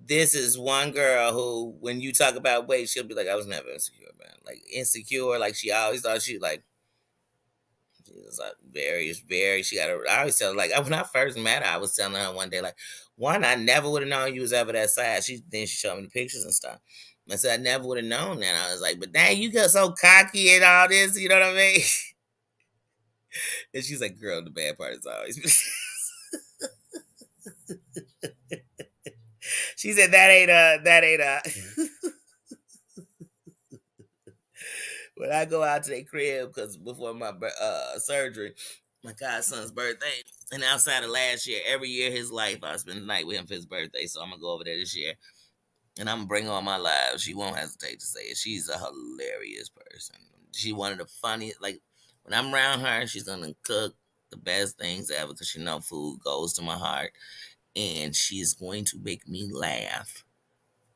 this is one girl who, when you talk about weight, she'll be like, I was never insecure, man. Like insecure, like she always thought she like she was like very. She got. I always tell her like when I first met her, I was telling her one day like, one, I never would have known you was ever that size. She showed me the pictures and stuff. I said I never would have known that. I was like, but dang, you got so cocky and all this. You know what I mean? And she's like, girl, the bad part is always. She said that ain't a. When I go out to their crib, because before my surgery, my godson's birthday, and outside of last year, every year his life, I spend the night with him for his birthday. So I'm gonna go over there this year, and I'm gonna bring her on my live. She won't hesitate to say it. She's a hilarious person. She one of the funniest. Like when I'm around her, she's gonna cook the best things ever because she know food goes to my heart, and she's going to make me laugh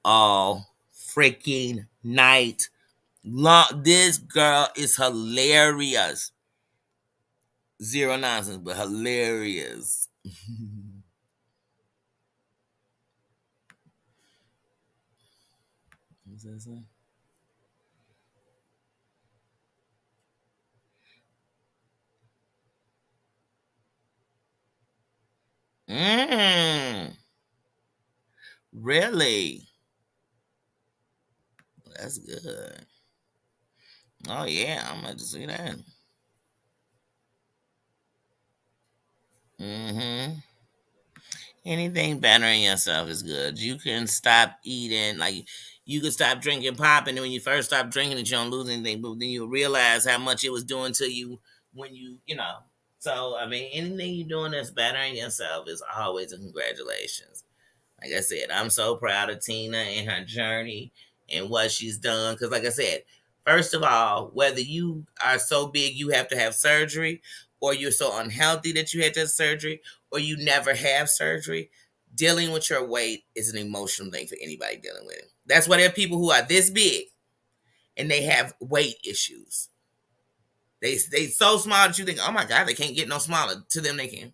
all freaking night long. This girl is hilarious. Zero nonsense, but hilarious. What's that say? Mmm. Really? That's good. Oh yeah, I'm about to see that. Mm-hmm. Anything bettering yourself is good. You can stop eating, like you can stop drinking pop, and then when you first stop drinking it, you don't lose anything. But then you realize how much it was doing to you when you know. So I mean, anything you're doing that's bettering yourself is always a congratulations. Like I said, I'm so proud of Tina and her journey and what she's done. Because, like I said, first of all, whether you are so big you have to have surgery, or you're so unhealthy that you had to have surgery, or you never have surgery, dealing with your weight is an emotional thing for anybody dealing with it. That's why there are people who are this big and they have weight issues. They so small that you think, oh my God, they can't get no smaller. To them, they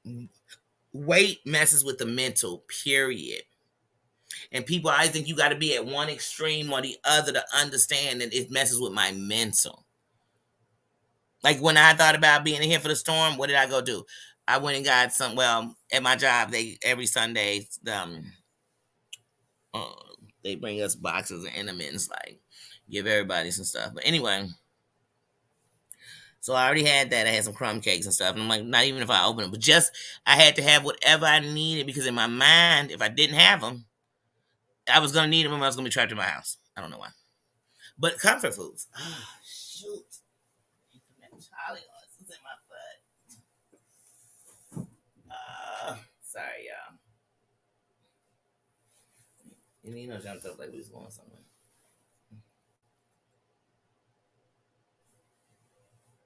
can. Weight messes with the mental, period. And people always think you got to be at one extreme or the other to understand that it messes with my mental. Like when I thought about being here for the storm, what did I go do? I went and got some. Well, at my job, they every Sunday, uh, they bring us boxes of intermittents, like give everybody some stuff. But anyway, so I already had that. I had some crumb cakes and stuff, and I'm like, not even if I open them, but just I had to have whatever I needed because in my mind, if I didn't have them, I was gonna need them and I was gonna be trapped in my house. I don't know why. But comfort foods. Ah, shoot. Charlie horse is in my foot. Sorry, y'all. You know, jumped up like we was going somewhere.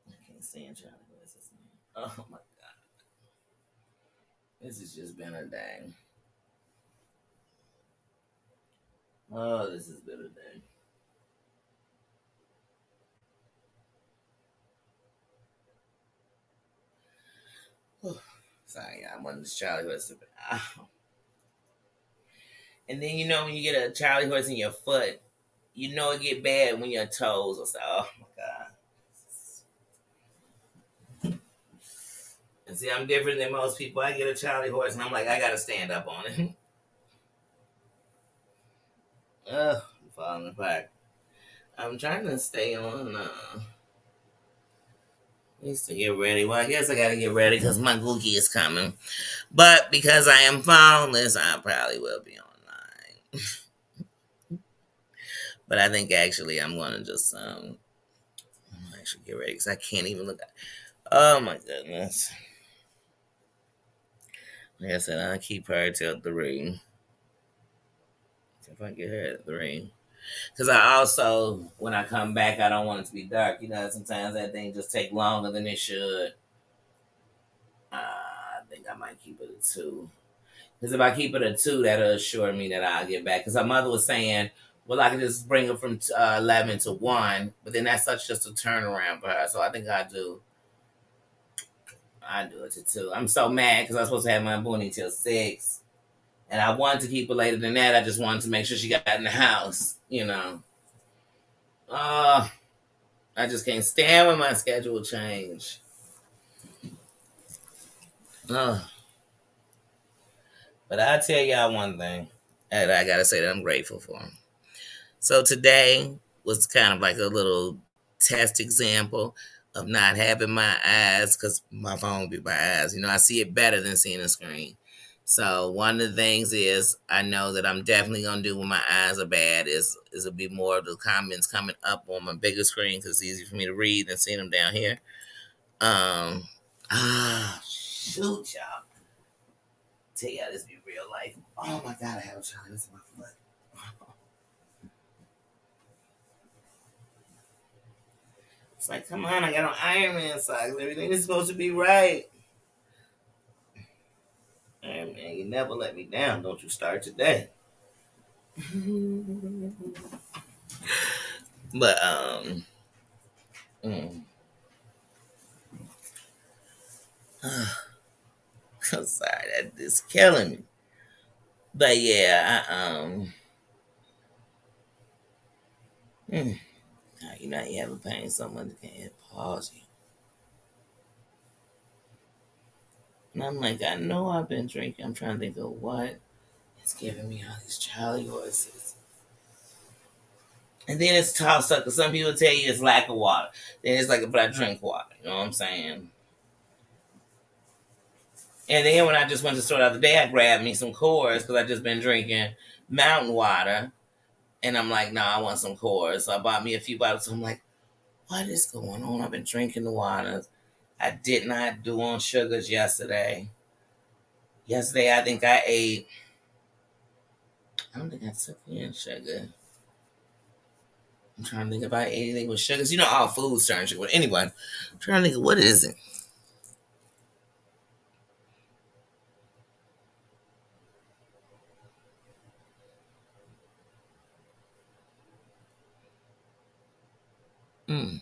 I can't stand Charlie horses, man. Oh my God. This has just been a day. Oh, this has been a day. Sorry, y'all. One of the Charlie horses. And then you know when you get a Charlie horse in your foot, you know it get bad when your toes are so. Oh my God. And see, I'm different than most people. I get a Charlie horse and I'm like, I gotta stand up on it. Ugh, I'm falling apart. I'm trying to stay on. Needs to get ready. Well, I guess I gotta get ready because my Gookie is coming. But because I am phoneless, I probably will be online. But I think actually I'm gonna just actually get ready because I can't even look. Oh my goodness. Like I said, I'll keep her till 3. If I get her at 3. Because I also, when I come back, I don't want it to be dark. You know, sometimes that thing just take longer than it should. I think I might keep it at 2. Because if I keep it at 2, that'll assure me that I'll get back. Because her mother was saying, well, I can just bring her from 11 to 1. But then that's such just a turnaround for her. So I think I do it to 2. I'm so mad because I was supposed to have my boonie till 6. And I wanted to keep it later than that. I just wanted to make sure she got in the house, you know. Uh, I just can't stand when my schedule change. Uh, but I'll tell y'all one thing that I gotta say that I'm grateful for. So today was kind of like a little test example of not having my eyes, because my phone be my eyes. You know, I see it better than seeing a screen. So one of the things is I know that I'm definitely gonna do when my eyes are bad is it'll be more of the comments coming up on my bigger screen because it's easy for me to read than seeing them down here. Um, shoot, y'all. Tell y'all this be real life. Oh my god, I have a child. This in my foot. It's like, come on, I got on Iron Man socks. Everything is supposed to be right. Iron Man, you never let me down. Don't you start today. But mm, I'm sorry, that is killing me. But yeah, mm, you know, you have a pain, someone can't pause you. And I'm like, I know I've been drinking. I'm trying to think of what is giving me all these child voices. And then it's tossed up because some people tell you it's lack of water. Then it's like if I drink water. You know what I'm saying? And then when I just went to the store the other day, I grabbed me some Coors because I just been drinking mountain water. And I'm like, no, I want some Coors. So I bought me a few bottles. So I'm like, what is going on? I've been drinking the waters. I did not do on sugars yesterday. Yesterday, I think I ate. I don't think I took in sugar. I'm trying to think if I ate anything with sugars. You know, all foods turn sugar. But anyway, I'm trying to think of what is it. Mm.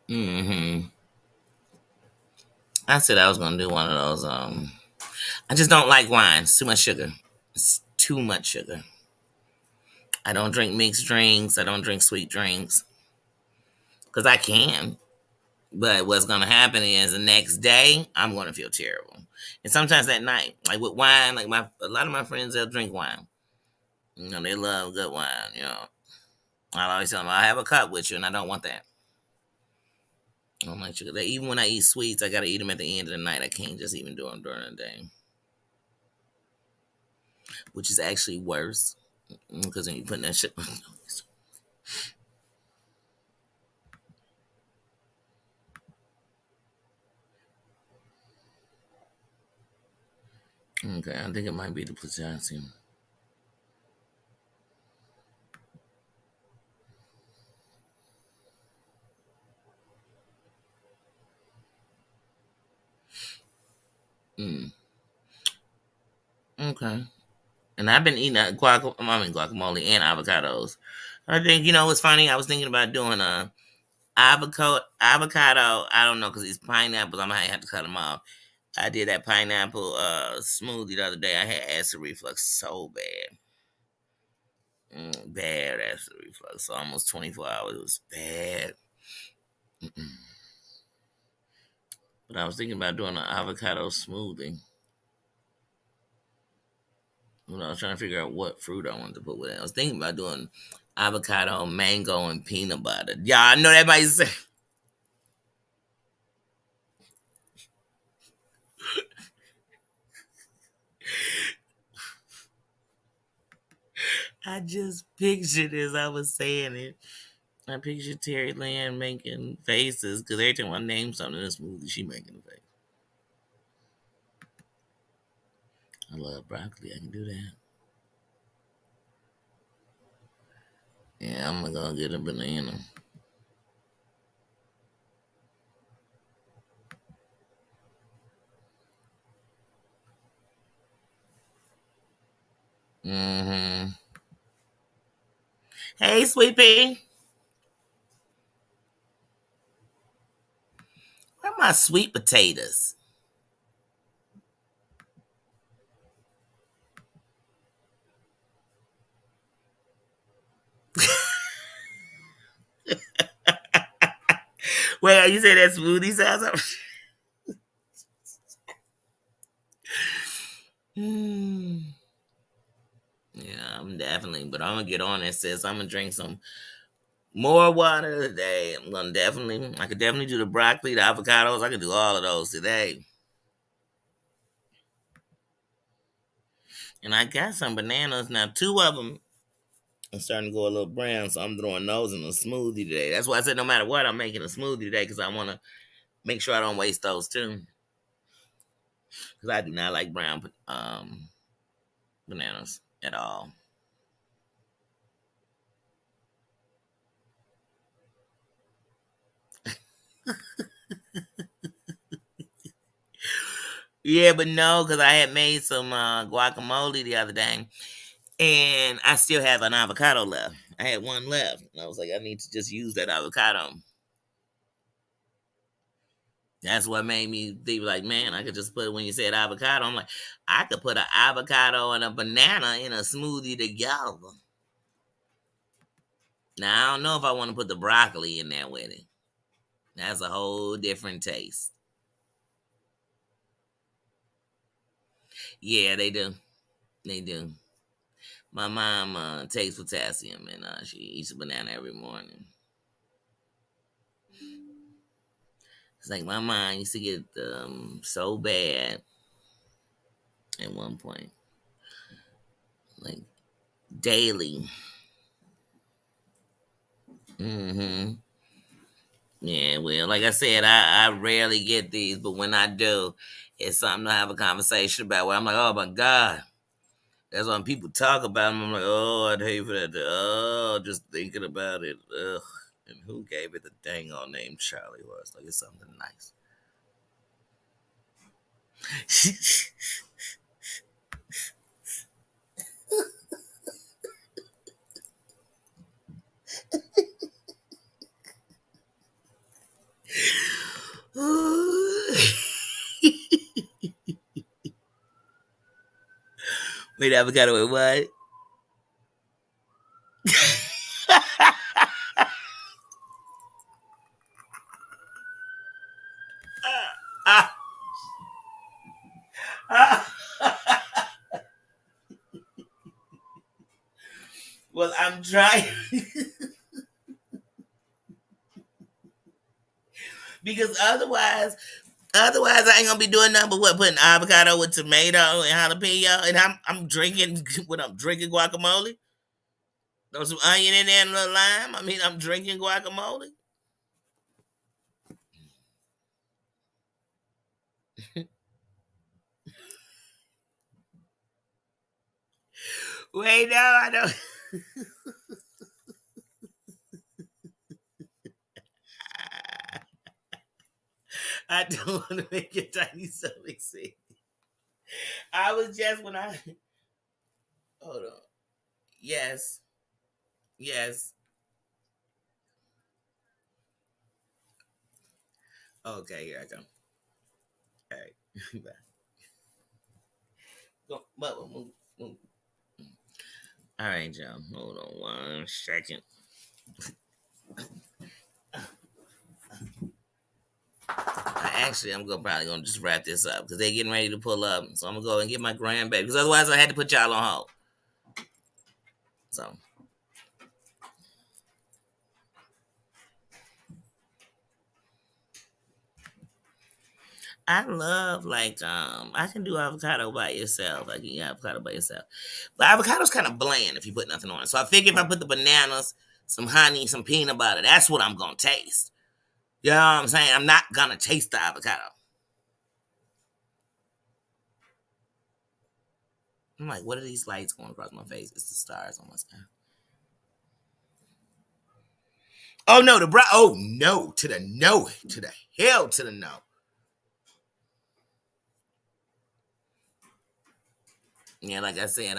Hmm. I said I was gonna do one of those. I just don't like wine. It's too much sugar. It's too much sugar. I don't drink mixed drinks. I don't drink sweet drinks because I can. But what's gonna happen is the next day I'm gonna feel terrible. And sometimes at night, like with wine, like a lot of my friends they'll drink wine. You know, they love good wine. You know, I always tell them I have a cup with you, and I don't want that. I don't like sugar. Even when I eat sweets, I gotta eat them at the end of the night. I can't just even do them during the day, which is actually worse because when you put that shit. Okay, I think it might be the potassium. Mm, okay. And I've been eating guacamole and avocados. I think you know what's funny. I was thinking about doing a avocado. I don't know because these pineapples. I might have to cut them off. I did that pineapple smoothie the other day. I had acid reflux so bad, bad acid reflux. So almost 24 hours. It was bad. Mm-mm. But I was thinking about doing an avocado smoothie. When I was trying to figure out what fruit I wanted to put with it. I was thinking about doing avocado, mango, and peanut butter. Yeah, I know that might say. I just pictured as I was saying it. I pictured Terry Lynn making faces because every time I name something in this movie, she making a face. I love broccoli. I can do that. Yeah, I'm gonna go get a banana. Mm-hmm. Hey, sweet. Where are my sweet potatoes? Wait, you say that smoothie sounds? Hmm. Yeah, I'm definitely. But I'm gonna get on it, sis. I'm gonna drink some more water today. I'm gonna definitely. I could definitely do the broccoli, the avocados. I could do all of those today. And I got some bananas now. Two of them are starting to go a little brown, so I'm throwing those in a smoothie today. That's why I said no matter what, I'm making a smoothie today because I want to make sure I don't waste those too. Because I do not like brown bananas at all. Yeah, but no, because I had made some guacamole the other day, and I still have an avocado left. I had one left, and I was like, I need to just use that avocado. That's what made me think like, man, I could just put when you said avocado, I'm like, I could put an avocado and a banana in a smoothie together. Now I don't know if I want to put the broccoli in there with it. That's a whole different taste. Yeah, they do. They do. My mom takes potassium and she eats a banana every morning. It's like my mind used to get so bad at one point, like daily. Hmm. Yeah, well, like I said, I rarely get these, but when I do, it's something to have a conversation about. Where I'm like, oh my god, that's when people talk about them. I'm like, oh, I'd hate for that. Oh, just thinking about it. Ugh. And who gave it the dang on name Charlie was? Like it's something nice. Wait, avocado with what? Ah, ah. Well, I'm trying because otherwise I ain't gonna be doing nothing but what putting avocado with tomato and jalapeno, and I'm drinking what I'm drinking guacamole. Throw some onion in there and a little lime. I mean, I'm drinking guacamole. Wait, no, I don't. I don't want to make your tiny stomach sick. I was just when I hold on. Yes, yes. Okay, here I come. All right. Go, move, move. All right, y'all. Hold on one second. I'm gonna probably gonna just wrap this up because they're getting ready to pull up. So I'm gonna go and get my grandbaby because otherwise I had to put y'all on hold. So I love like I can do avocado by yourself. I can eat avocado by yourself. But avocado's kind of bland if you put nothing on it. So I figure if I put the bananas, some honey, some peanut butter, that's what I'm gonna taste. You know what I'm saying? I'm not gonna taste the avocado. I'm like, what are these lights going across my face? It's the stars on my sky. Oh no, oh no, to the no, to the hell to the no. Yeah, like I said,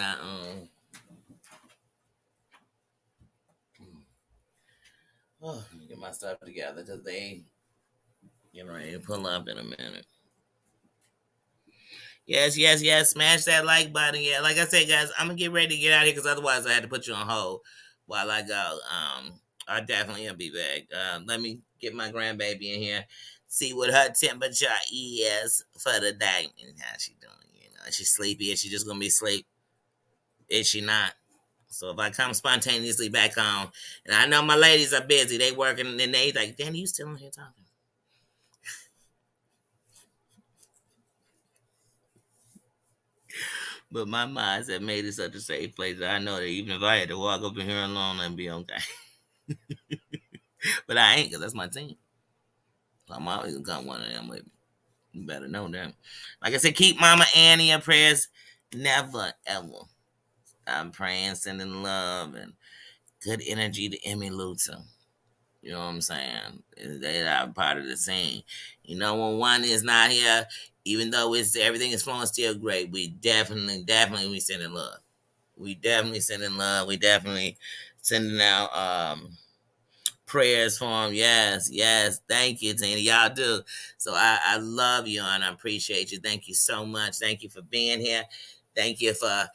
oh, let me get my stuff together because they get ready to pull up in a minute. Yes, yes, yes. Smash that like button. Yeah, like I said, guys, I'm gonna get ready to get out of here because otherwise I had to put you on hold while I go. I definitely gonna be back. Let me get my grandbaby in here, see what her temperature is for the day and how she doing. You know, is she sleepy? Is she just gonna be asleep? Is she not? So if I come spontaneously back home, and I know my ladies are busy, they working, and they like, Danny, you still on here talking? But my mindset made it such a safe place that I know that even if I had to walk up in here alone, I'd be okay. But I ain't, because that's my team. So I'm always gonna come one of them with me. You better know that. Like I said, keep Mama Annie in prayers. Never ever. I'm praying, sending love and good energy to Emmy Luther. You know what I'm saying? They are part of the scene. You know, when one is not here, even though it's everything is flowing still great, we definitely we sending love. We definitely sending love. We definitely sending out prayers for him. Yes, yes. Thank you, Tina. Y'all do. So I love you and I appreciate you. Thank you so much. Thank you for being here. Thank you for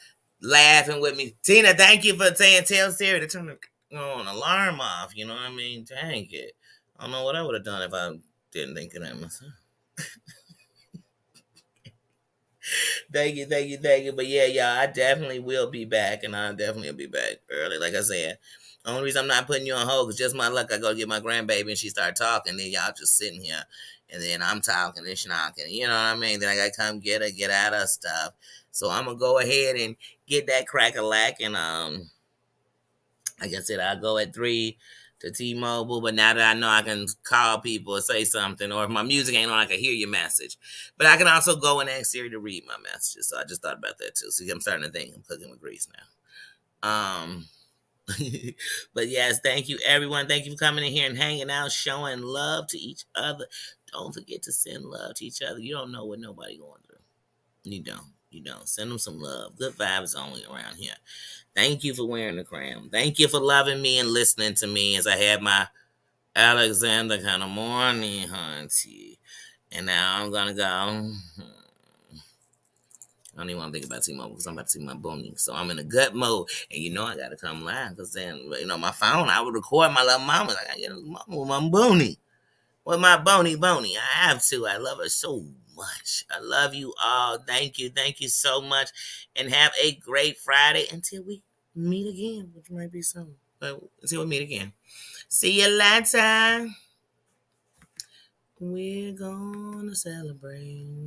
laughing with me. Tina, thank you for saying tell Siri to turn the alarm off. You know what I mean? Thank you. I don't know what I would have done if I didn't think of that myself. Thank you, thank you, thank you. But yeah, y'all, I definitely will be back, and I definitely will be back early. Like I said, only reason I'm not putting you on hold is just my luck. I go get my grandbaby, and she start talking, then y'all just sitting here, and then I'm talking and knocking. You know what I mean? Then I gotta come get her, get out of stuff. So I'm gonna go ahead and get that crack a lack, and like I said, I'll go at 3 to T-Mobile, but now that I know I can call people or say something, or if my music ain't on, I can hear your message. But I can also go and ask Siri to read my messages. So I just thought about that too. See, I'm starting to think I'm cooking with grease now. But yes, thank you everyone. Thank you for coming in here and hanging out, showing love to each other. Don't forget to send love to each other. You don't know what nobody going through. You don't. You don't. Send them some love. Good vibes only around here. Thank you for wearing the crown. Thank you for loving me and listening to me as I had my Alexander kind of morning, hunty. And now I'm gonna go. I don't even want to think about T-Mobile because I'm about to see my boonie. So I'm in a gut mode. And you know I gotta come live because then, my phone, I would record my little mama. Like, I get a mama with my boonie. With my bony. I have to. I love her so much. I love you all. Thank you. Thank you so much. And have a great Friday until we meet again, which might be soon. But until we meet again. See you later. We're gonna celebrate.